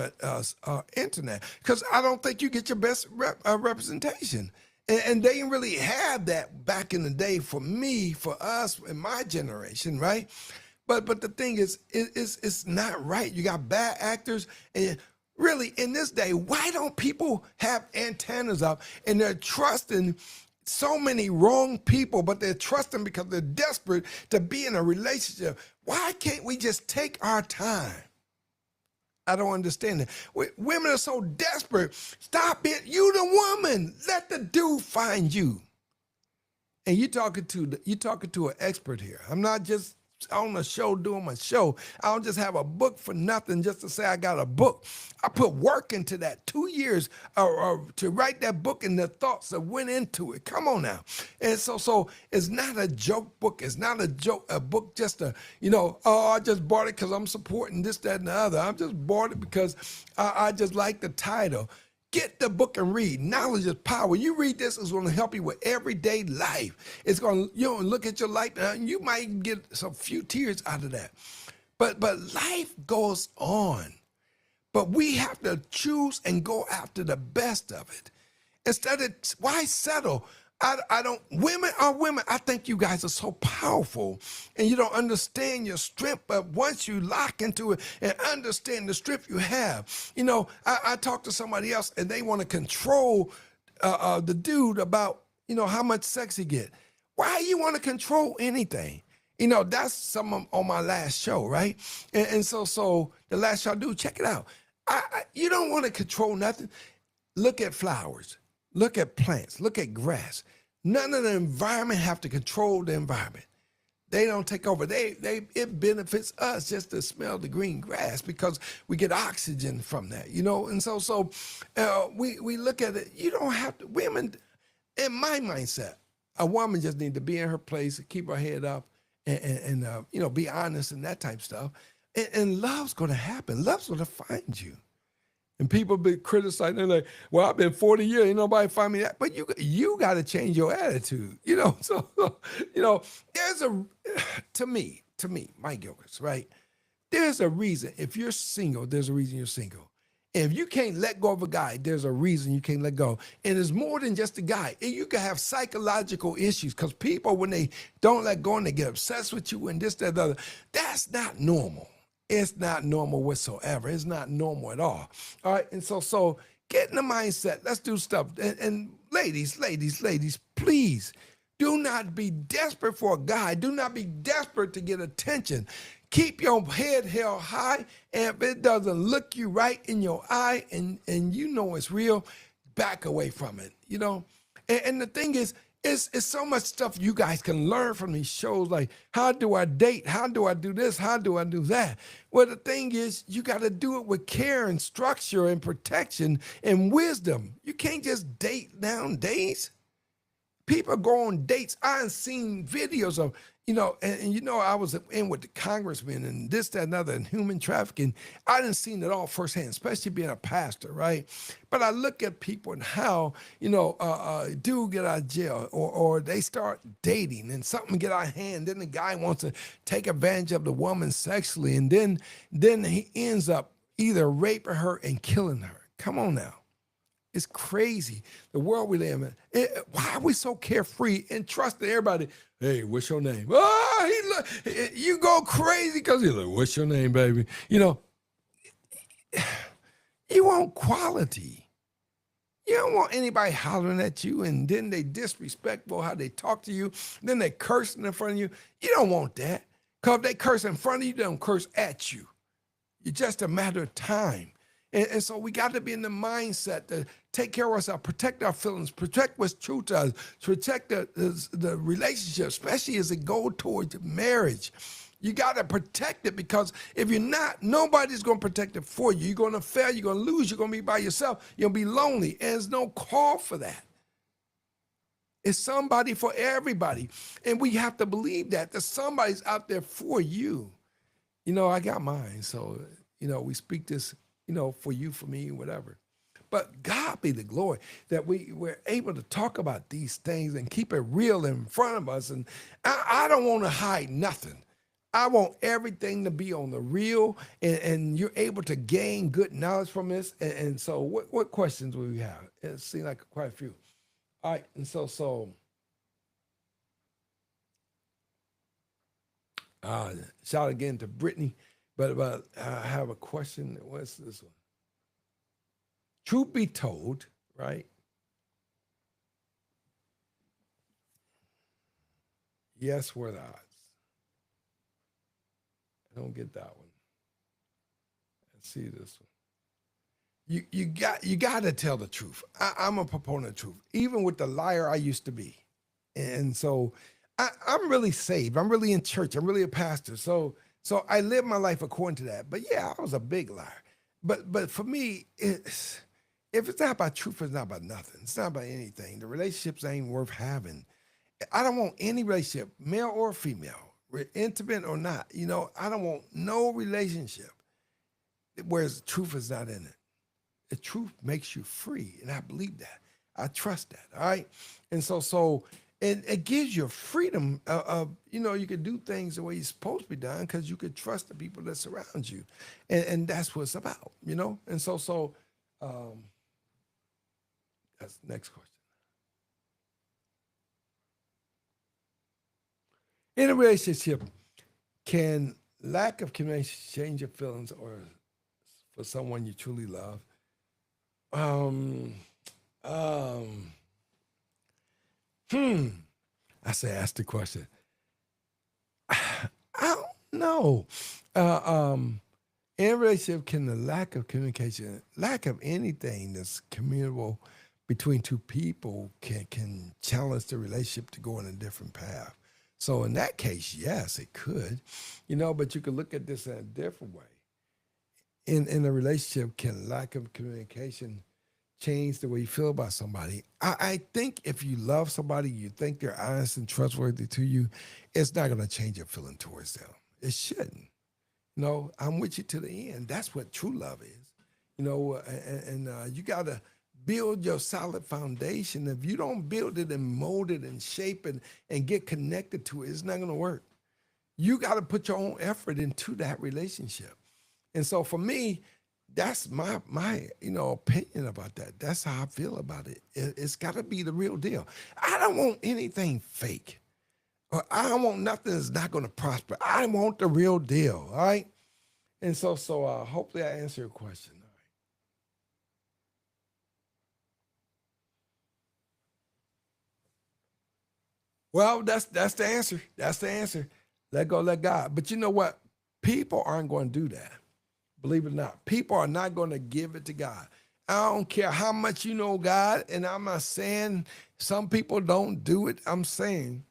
internet because I don't think you get your best representation. And they didn't really have that back in the day for me, for us, in my generation, right? But the thing is, it's not right. You got bad actors, and really in this day, why don't people have antennas up and they're trusting so many wrong people, but they're trusting because they're desperate to be in a relationship? Why can't we just take our time? I don't understand it. Women are so desperate. Stop it. You the woman. Let the dude find you. And you talking to an expert here. I'm not just on a show doing my show. I don't just have a book for nothing just to say I got a book. I put work into that 2 years to write that book and the thoughts that went into it. Come on now. And so it's not a joke book. It's not a book just oh, I just bought it because I'm supporting this, that, and the other. I just bought it because I just like the title. Get the book and read. Knowledge is power. You read this, it's going to help you with everyday life. It's going to, look at your life, and you might get some few tears out of that. But life goes on. But we have to choose and go after the best of it. Instead of, why settle? I don't, women are women. I think you guys are so powerful and you don't understand your strength. But once you lock into it and understand the strength you have, I talked to somebody else and they want to control the dude about, how much sex he get. Why you want to control anything? That's some on my last show, right? And so the last show I do, check it out. You don't want to control nothing. Look at flowers. Look at plants. Look at grass. None of the environment have to control the environment. They don't take over. It benefits us just to smell the green grass because we get oxygen from that, And so we look at it. You don't have to. Women, in my mindset, a woman just need to be in her place, keep her head up, and be honest and that type of stuff. And love's going to happen. Love's going to find you. And people be criticizing. They're like, "Well, I've been 40 years, ain't nobody find me that." But you got to change your attitude, So there's to me, Mike Gilcreast, right? There's a reason. If you're single, there's a reason you're single. If you can't let go of a guy, there's a reason you can't let go. And it's more than just a guy. And you can have psychological issues because people, when they don't let go and they get obsessed with you and this, that, the other, that's not normal. It's not normal whatsoever. It's not normal at all. All right. And so get in the mindset. Let's do stuff. And ladies, please do not be desperate for a guy. Do not be desperate to get attention. Keep your head held high. And if it doesn't look you right in your eye and it's real, back away from it, And the thing is, it's so much stuff you guys can learn from these shows, like how do I date? How do I do this? How do I do that? Well, the thing is, you got to do it with care and structure and protection and wisdom. You can't just date nowadays. People go on dates. I've seen videos of, I was in with the congressman and this, that, and other, and human trafficking. I didn't see it all firsthand, especially being a pastor, right? But I look at people and how, dude get out of jail or they start dating and something get out of hand. Then the guy wants to take advantage of the woman sexually. And then he ends up either raping her and killing her. Come on now. It's crazy, the world we live in. Why are we so carefree and trusting everybody? Hey, what's your name? Oh, you go crazy because he's like, what's your name, baby? You want quality. You don't want anybody hollering at you and then they disrespectful how they talk to you. Then they cursing in front of you. You don't want that. Because if they curse in front of you, they don't curse at you. It's just a matter of time. And so we got to be in the mindset to take care of ourselves, protect our feelings, protect what's true to us, protect the relationship, especially as it goes towards marriage. You got to protect it because if you're not, nobody's going to protect it for you. You're going to fail. You're going to lose. You're going to be by yourself. You're going to be lonely. And there's no call for that. It's somebody for everybody. And we have to believe that somebody's out there for you. I got mine. So, we speak this for you, for me, whatever. But God be the glory that we're able to talk about these things and keep it real in front of us. And I don't want to hide nothing. I want everything to be on the real, and you're able to gain good knowledge from this. And so what questions will we have? It seems like quite a few. All right, and uh, shout again to Brittany, but I have a question. What's this one? Truth be told, right? Yes, what odds? I don't get that one. Let's see this one. You got to tell the truth. I'm a proponent of truth, even with the liar I used to be, and so I'm really saved. I'm really in church. I'm really a pastor. So I live my life according to that. But yeah, I was a big liar. But for me, it's if it's not about truth, it's not about nothing. It's not about anything. The relationships ain't worth having. I don't want any relationship, male or female, intimate or not. I don't want no relationship where the truth is not in it. The truth makes you free, and I believe that. I trust that. All right, and it gives you freedom of you can do things the way you're supposed to be done because you can trust the people that surround you, and that's what it's about. And that's the next question. In a relationship, can lack of communication change your feelings or for someone you truly love? Um, um, hmm. I say, ask the question. I don't know. In a relationship, can the lack of communication, lack of anything that's communicable between two people can challenge the relationship to go in a different path? So in that case, yes, it could, but you could look at this in a different way. In a relationship, can lack of communication change the way you feel about somebody? I think if you love somebody, you think they're honest and trustworthy to you, it's not going to change your feeling towards them. It shouldn't. I'm with you to the end. That's what true love is. And you got to build your solid foundation. If you don't build it and mold it and shape it and get connected to it, it's not going to work. You got to put your own effort into that relationship. And so for me, that's my opinion about that. That's how I feel about it. It's got to be the real deal. I don't want anything fake. Or I don't want nothing that's not going to prosper. I want the real deal. All right. And so hopefully I answer your question. All right. Well, that's the answer. That's the answer. Let go, let God. But you know what? People aren't going to do that. Believe it or not, people are not going to give it to God. I don't care how much you know God, and I'm not saying some people don't do it. I'm saying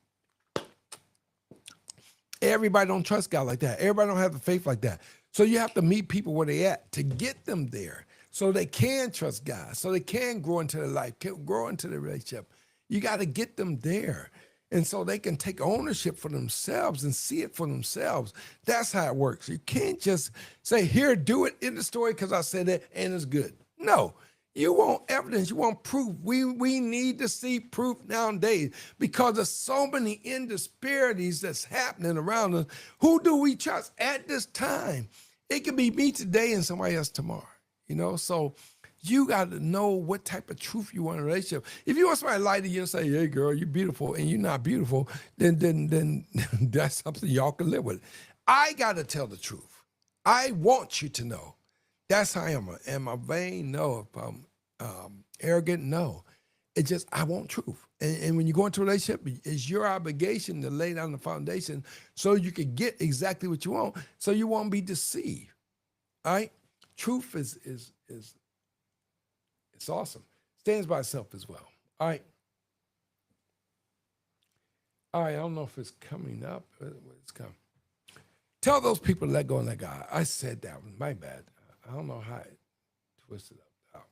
everybody don't trust God like that. Everybody don't have the faith like that. So you have to meet people where they at to get them there so they can trust God, so they can grow into their life, can grow into their relationship. You got to get them there. And so they can take ownership for themselves and see it for themselves. That's how it works. You can't just say, here, do it in the story because I said it and it's good. No, you want evidence. You want proof. We need to see proof nowadays because there's so many indisparities that's happening around us. Who do we trust at this time? It could be me today and somebody else tomorrow, So you got to know what type of truth you want in a relationship. If you want somebody to lie to you and say, hey, girl, you're beautiful, and you're not beautiful, then that's something y'all can live with. I got to tell the truth. I want you to know. That's how I am. Am I vain? No. If I'm arrogant? No. It's just, I want truth. And when you go into a relationship, it's your obligation to lay down the foundation so you can get exactly what you want, so you won't be deceived. All right? Truth is it's awesome. Stands by itself as well. All right. All right. I don't know if it's coming up. It's coming. Tell those people to let go and let God. I said that one. My bad. I don't know how I twisted up that one.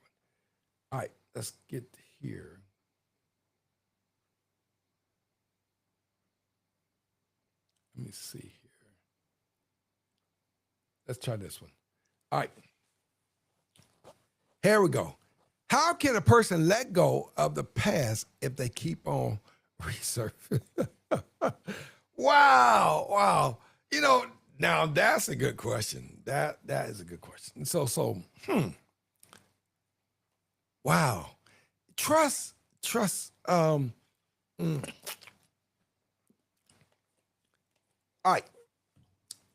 All right. Let's get here. Let me see here. Let's try this one. All right. Here we go. How can a person let go of the past if they keep on resurfacing? Wow. Now that's a good question. That is a good question. Wow. Trust Um, mm, all right.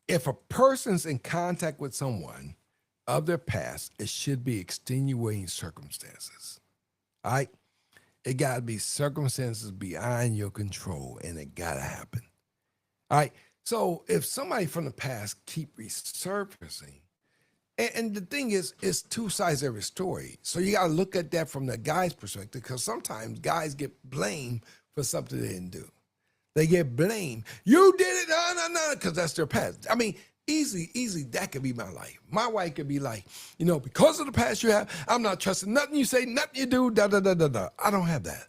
If a person's in contact with someone of their past, it should be extenuating circumstances. All right. It got to be circumstances beyond your control, and it got to happen. All right. So if somebody from the past keep resurfacing, and the thing is, it's two sides of every story. So you got to look at that from the guy's perspective, because sometimes guys get blamed for something they didn't do. They get blamed. You did it, no, because that's their past. I mean, easy, that could be my life. My wife could be like, because of the past you have, I'm not trusting nothing you say, nothing you do, da, da, da, da, da. I don't have that.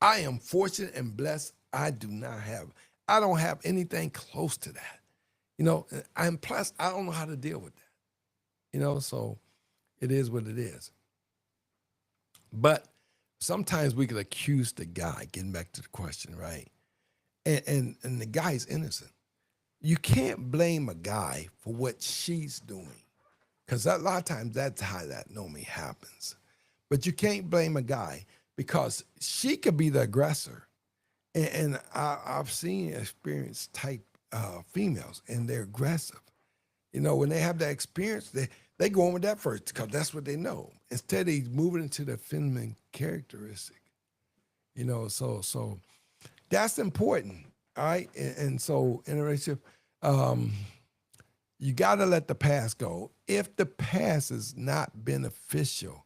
I am fortunate and blessed. I don't have anything close to that. And plus, I don't know how to deal with that. So it is what it is. But sometimes we could accuse the guy, getting back to the question, right? And the guy's innocent. You can't blame a guy for what she's doing, because a lot of times that's how that normally happens. But you can't blame a guy because she could be the aggressor. And I've seen experienced type females, and they're aggressive. When they have that experience, they go on with that first because that's what they know. Instead, he's moving into the feminine characteristic. So that's important, all right? And so in a relationship, you got to let the past go. If the past is not beneficial,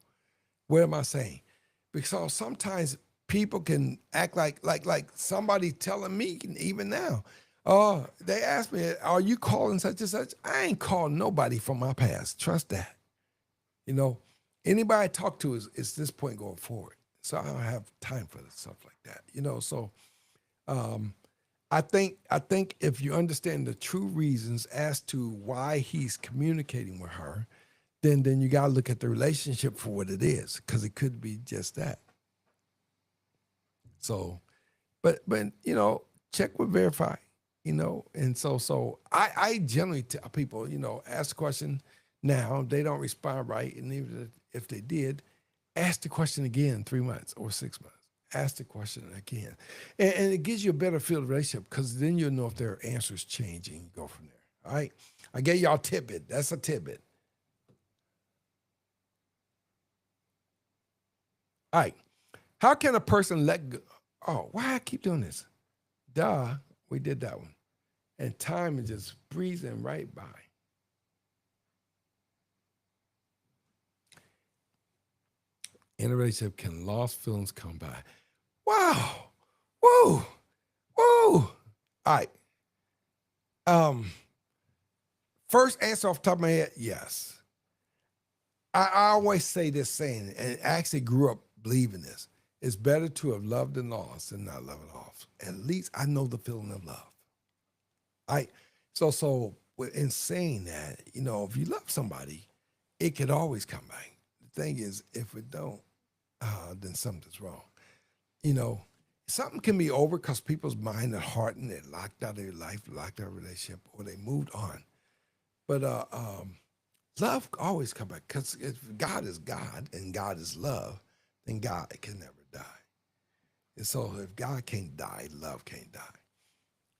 what am I saying? Because sometimes people can act like somebody telling me, even now, they ask me, are you calling such and such? I ain't calling nobody from my past. Trust that. Anybody I talk to is this point going forward. So I don't have time for stuff like that. So I think if you understand the true reasons as to why he's communicating with her, then you gotta look at the relationship for what it is, because it could be just that. So, but check with verify, and so I generally tell people, ask the question now. They don't respond right, and even if they did, ask the question again in 3 months or 6 months. Ask the question again, and it gives you a better feel of the relationship, because then you'll know if their answers change and you go from there. All right, I gave y'all a tidbit. That's a tidbit. All right, how can a person let go? Oh, why I keep doing this? Duh, we did that one. And time is just breezing right by. In a relationship, can lost feelings come by? Wow. Woo. Woo. All right. First answer off the top of my head, yes. I always say this saying, and I actually grew up believing this. It's better to have loved and lost than not love at all. At least I know the feeling of love. I so in saying that, if you love somebody, it could always come back. The thing is, if it don't, then something's wrong. Something can be over because people's mind and heart and they're locked out of their life, locked out of relationship, or they moved on. But love always come back, because if God is God and God is love, then God can never die. And so if God can't die, love can't die.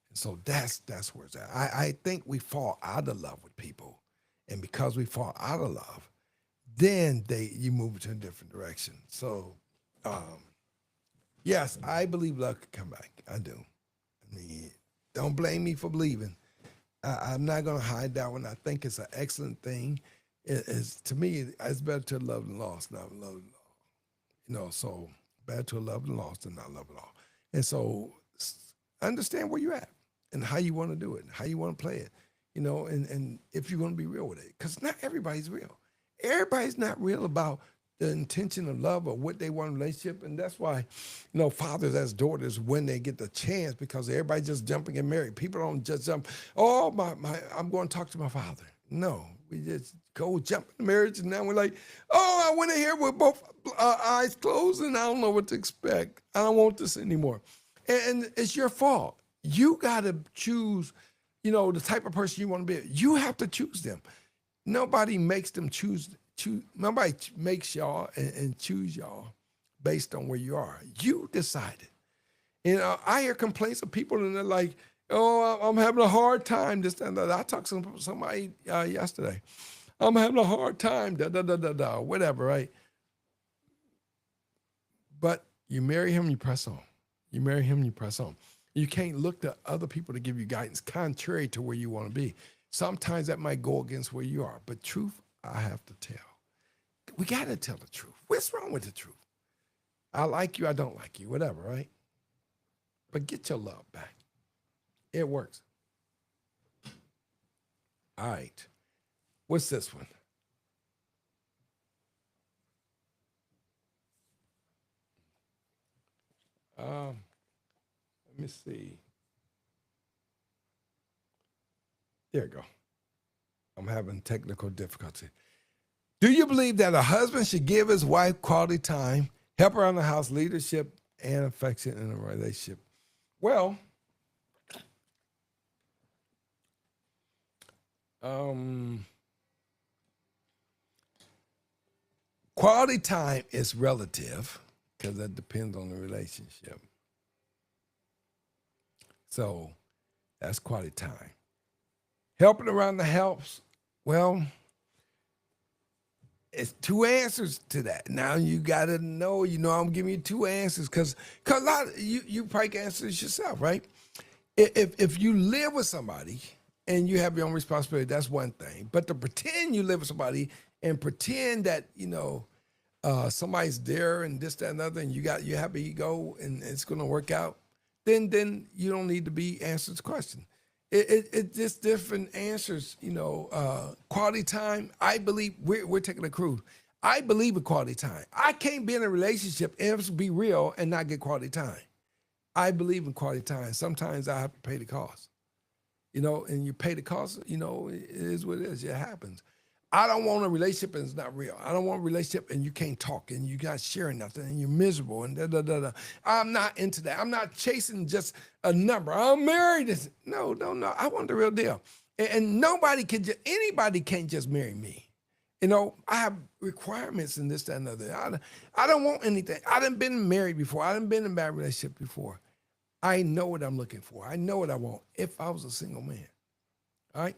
And so that's where it's at. I think we fall out of love with people. And because we fall out of love, then you move into a different direction. So yes, I believe love could come back. I do. I mean, don't blame me for believing. I'm not going to hide that one. I think it's an excellent thing. To me, it's better to love than lost, not love than lost. So better to love than lost than not love at all. And so understand where you're at and how you want to do it, how you want to play it, and if you're going to be real with it. Because not everybody's real. Everybody's not real about the intention of love or what they want in a relationship. And that's why, fathers as daughters, when they get the chance, because everybody's just jumping and married. People don't just jump, oh, I'm going to talk to my father. No, we just go jump in marriage, and now we're like, oh, I went in here with both eyes closed, and I don't know what to expect. I don't want this anymore. And it's your fault. You got to choose, the type of person you want to be. You have to choose them. Nobody makes them choose. Nobody makes y'all and choose y'all based on where you are. You decided. And I hear complaints of people and they're like, oh, I'm having a hard time. This and that. I talked to somebody yesterday. I'm having a hard time, whatever, right? But you marry him, you press on. You marry him, you press on. You can't look to other people to give you guidance contrary to where you want to be. Sometimes that might go against where you are, but truth, I have to tell. We got to tell the truth. What's wrong with the truth? I like you, I don't like you, whatever, right? But get your love back. It works. All right. What's this one? Let me see. There you go. I'm having technical difficulty. Do you believe that a husband should give his wife quality time, help around the house, leadership, and affection in a relationship? Well, quality time is relative because that depends on the relationship. So that's quality time. Helping around the house, well, it's two answers to that. Now you got to know, I'm giving you two answers because a lot of you probably can answer this yourself, right? If you live with somebody and you have your own responsibility, that's one thing. But to pretend you live with somebody and pretend that, somebody's there and this, that, and other, and you have an ego and it's going to work out, then you don't need to be answered the question. It's just different answers, quality time. I believe we're taking a cruise. I believe in quality time. I can't be in a relationship and be real and not get quality time. I believe in quality time. Sometimes I have to pay the cost, and you pay the cost, it is what it is. It happens. I don't want a relationship and it's not real. I don't want a relationship and you can't talk and you're not sharing nothing and you're miserable and da. I'm not into that. I'm not chasing just a number. I'm married. No. I want the real deal. And anybody can't just marry me. I have requirements and this, that, and other. I don't want anything. I done been married before. I done been in a bad relationship before. I know what I'm looking for. I know what I want if I was a single man. All right?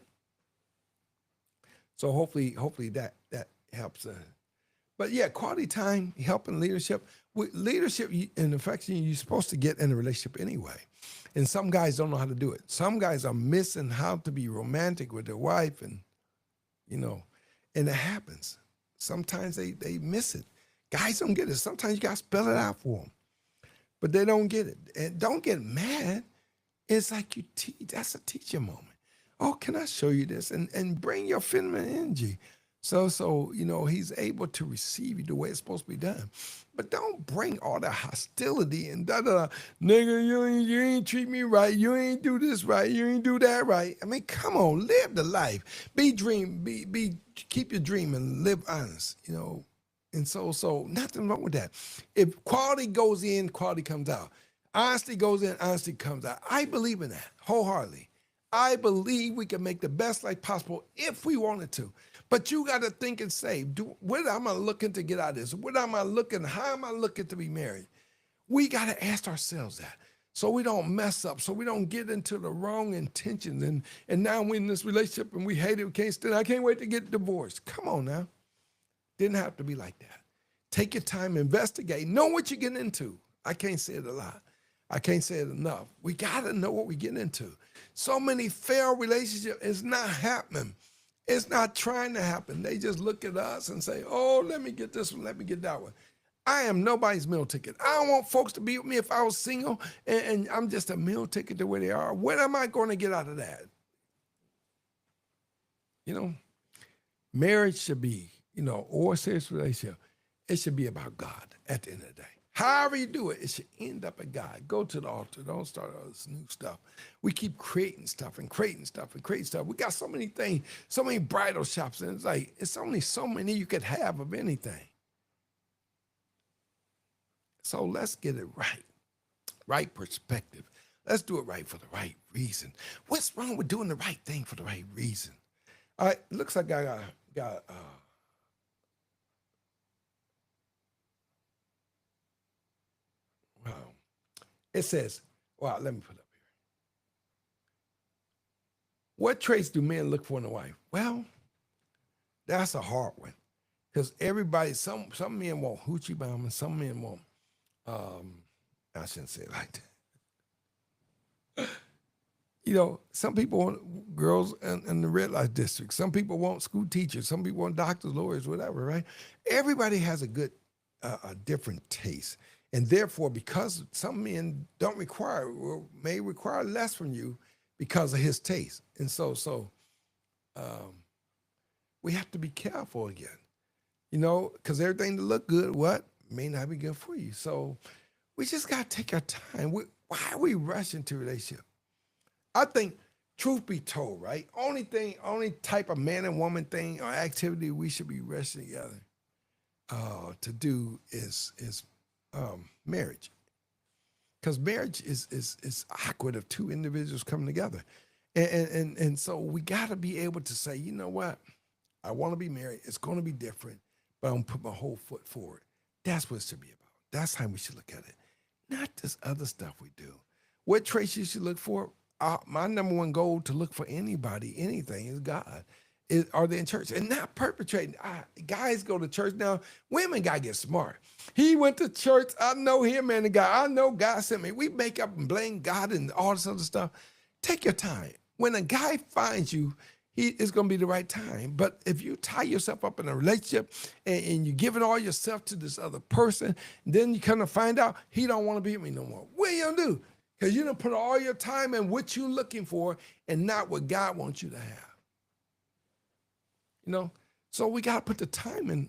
So hopefully that helps. But yeah, quality time, helping leadership. With leadership and affection, you're supposed to get in a relationship anyway. And some guys don't know how to do it. Some guys are missing how to be romantic with their wife and it happens. Sometimes they miss it. Guys don't get it. Sometimes you got to spell it out for them. But they don't get it. And don't get mad. It's like you teach. That's a teaching moment. Oh, can I show you this? And bring your feminine energy. So he's able to receive you the way it's supposed to be done. But don't bring all that hostility and nigga, you ain't treat me right. You ain't do this right. You ain't do that right. I mean, come on, live the life. Keep your dream and live honest, And so nothing wrong with that. If quality goes in, quality comes out. Honesty goes in, honesty comes out. I believe in that wholeheartedly. I believe we can make the best life possible if we wanted to. But you got to think and say, what am I looking to get out of this? How am I looking to be married? We got to ask ourselves that so we don't mess up, so we don't get into the wrong intentions. And now we're in this relationship and we hate it, we can't stand it. I can't wait to get divorced. Come on now. Didn't have to be like that. Take your time, investigate, know what you're getting into. I can't say it a lot. I can't say it enough. We got to know what we're getting into. So many failed relationships, it's not happening. It's not trying to happen. They just look at us and say, oh, let me get this one, let me get that one. I am nobody's meal ticket. I don't want folks to be with me if I was single and I'm just a meal ticket to where they are. What am I going to get out of that? Marriage should be, or a serious relationship, it should be about God at the end of the day. However you do it, it should end up at God. Go to the altar. Don't start all this new stuff. We keep creating stuff and creating stuff and creating stuff. We got so many things, so many bridal shops, and it's only so many you could have of anything. So let's get it right. Right perspective. Let's do it right for the right reason. What's wrong with doing the right thing for the right reason? All right, looks like I got It says, well, let me put it up here. What traits do men look for in a wife? Well, that's a hard one because everybody, some men want hoochie bomb and some men want, um, I shouldn't say it like that. Some people want girls in the red light district. Some people want school teachers. Some people want doctors, lawyers, whatever, right? Everybody has a different taste. And therefore, because some men don't require, or may require less from you because of his taste. And so um, we have to be careful again, because everything that look good, may not be good for you. So we just got to take our time. Why are we rushing to relationship? I think, truth be told, right? Only type of man and woman thing or activity we should be rushing together to do is marriage, because marriage is awkward of two individuals coming together, and so we got to be able to say, you know what, I want to be married. It's going to be different, but I'm gonna put my whole foot forward. That's what it should be about. That's how we should look at it, not this other stuff we do. What traits you should look for? My number one goal to look for anybody, anything is God. Are they in church and not perpetrating? Guys go to church now. Women gotta get smart. He went to church. I know him and the guy. I know God sent me. We make up and blame God and all this other stuff. Take your time. When a guy finds you, it's gonna be the right time. But if you tie yourself up in a relationship and you're giving all yourself to this other person, then you kind of find out he don't want to be with me no more. What are you gonna do? Because you don't put all your time in what you're looking for and not what God wants you to have. So we got to put the time in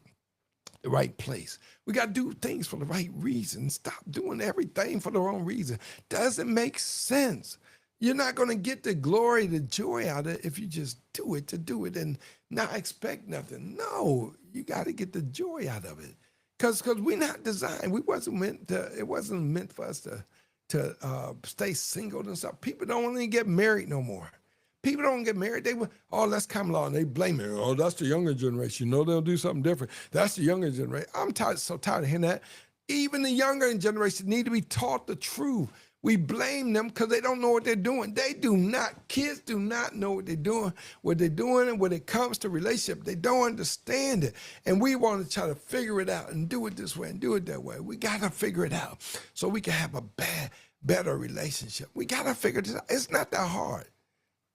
the right place. We got to do things for the right reason. Stop doing everything for the wrong reason. Doesn't make sense. You're not going to get the glory, the joy out of it if you just do it to do it and not expect nothing. No, you got to get the joy out of it. Because we're not designed. It wasn't meant for us to stay single and stuff. People don't want to get married no more. People don't get married. That's common law, and they blame it. Oh, that's the younger generation. They'll do something different. That's the younger generation. I'm so tired of hearing that. Even the younger generation need to be taught the truth. We blame them because they don't know what they're doing. They do not. Kids do not know what they're doing. And when it comes to relationship, they don't understand it. And we want to try to figure it out and do it this way and do it that way. We got to figure it out so we can have a better relationship. We got to figure this out. It's not that hard.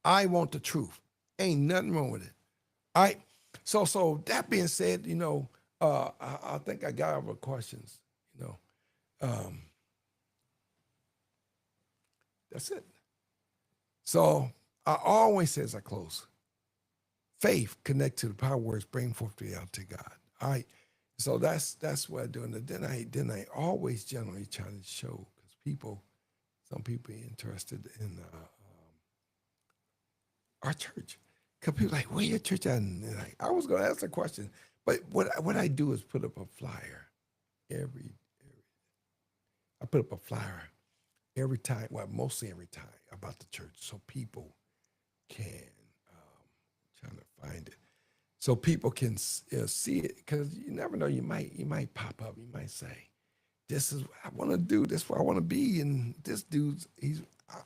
I want the truth. Ain't nothing wrong with it. All right. So that being said, I think I got other questions. That's it. So I always say as I close, faith connect to the power words, bring forth reality to God. All right. So that's what I do. And then I always generally try to show, because some people are interested in our church. Because people are like, where your church at? And I was going to ask a question, but what I do is put up a flyer I put up a flyer every time, mostly every time, about the church, so people can trying to find it, so people can see it, because you never know, you might pop up, you might say, this is what I want to do, this is where I want to be, and this dude's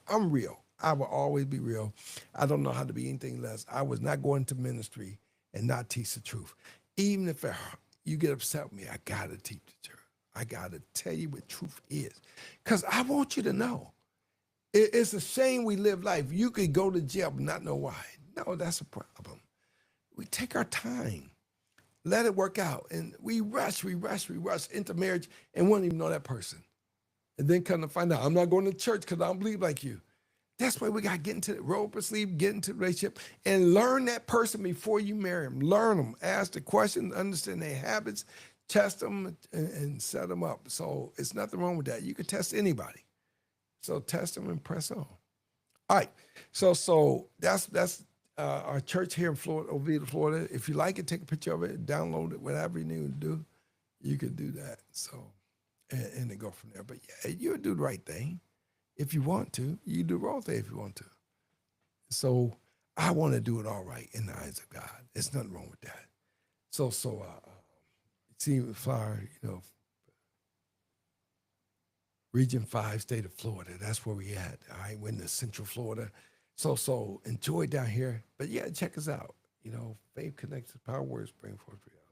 I'm real. I will always be real. I don't know how to be anything less. I was not going to ministry and not teach the truth. Even if you get upset with me, I gotta teach the truth. I gotta tell you what truth is, because I want you to know. It's a shame we live life. You could go to jail but not know why. No, that's a problem. We take our time, let it work out, and we rush into marriage and won't even know that person. And then come to find out, I'm not going to church because I don't believe like you. That's why we got to get into the roll up our sleeve, get into the relationship, and learn that person before you marry them. Learn them, ask the questions, understand their habits, test them, and set them up. So it's nothing wrong with that. You can test anybody. So test them and press on. All right. So that's our church here in Florida, Oviedo, Florida. If you like it, take a picture of it, download it, whatever you need to do, you can do that. So, and then go from there. But yeah, you'll do the right thing. If you want to, you do the wrong thing if you want to. So I want to do it all right in the eyes of God. There's nothing wrong with that. So see the flyer, Region 5, state of Florida. That's where we at. All right, we're in the Central Florida. So enjoy down here. But yeah, check us out. Faith connects to power words, bring forth reality.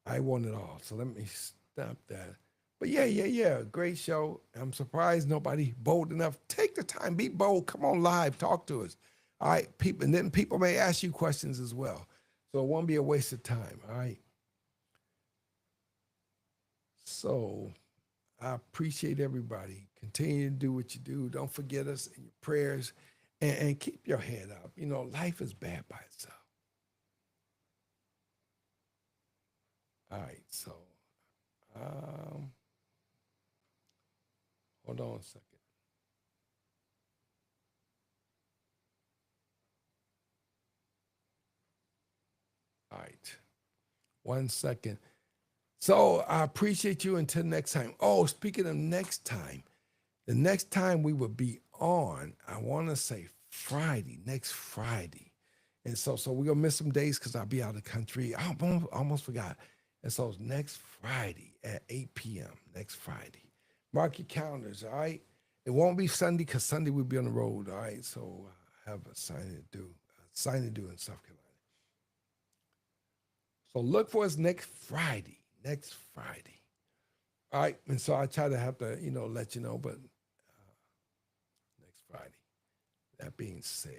I want it all. So let me stop that. But yeah. Great show. I'm surprised nobody bold enough. Take the time, be bold. Come on live, talk to us. All right, people, and then people may ask you questions as well. So it won't be a waste of time. All right. So I appreciate everybody. Continue to do what you do. Don't forget us in your prayers and keep your head up. Life is bad by itself. All right. So um, hold on a second. All right. 1 second. So I appreciate you until next time. Oh, speaking of next time, the next time we will be on, I want to say Friday, next Friday. And so we're going to miss some days because I'll be out of the country. I almost forgot. And so it's next Friday at 8 p.m. next Friday. Mark your calendars, all right? It won't be Sunday because Sunday we'll be on the road, all right? So I have a sign to do in South Carolina. So look for us next Friday. Next Friday. All right. And so I try to have to, let you know, but next Friday. That being said,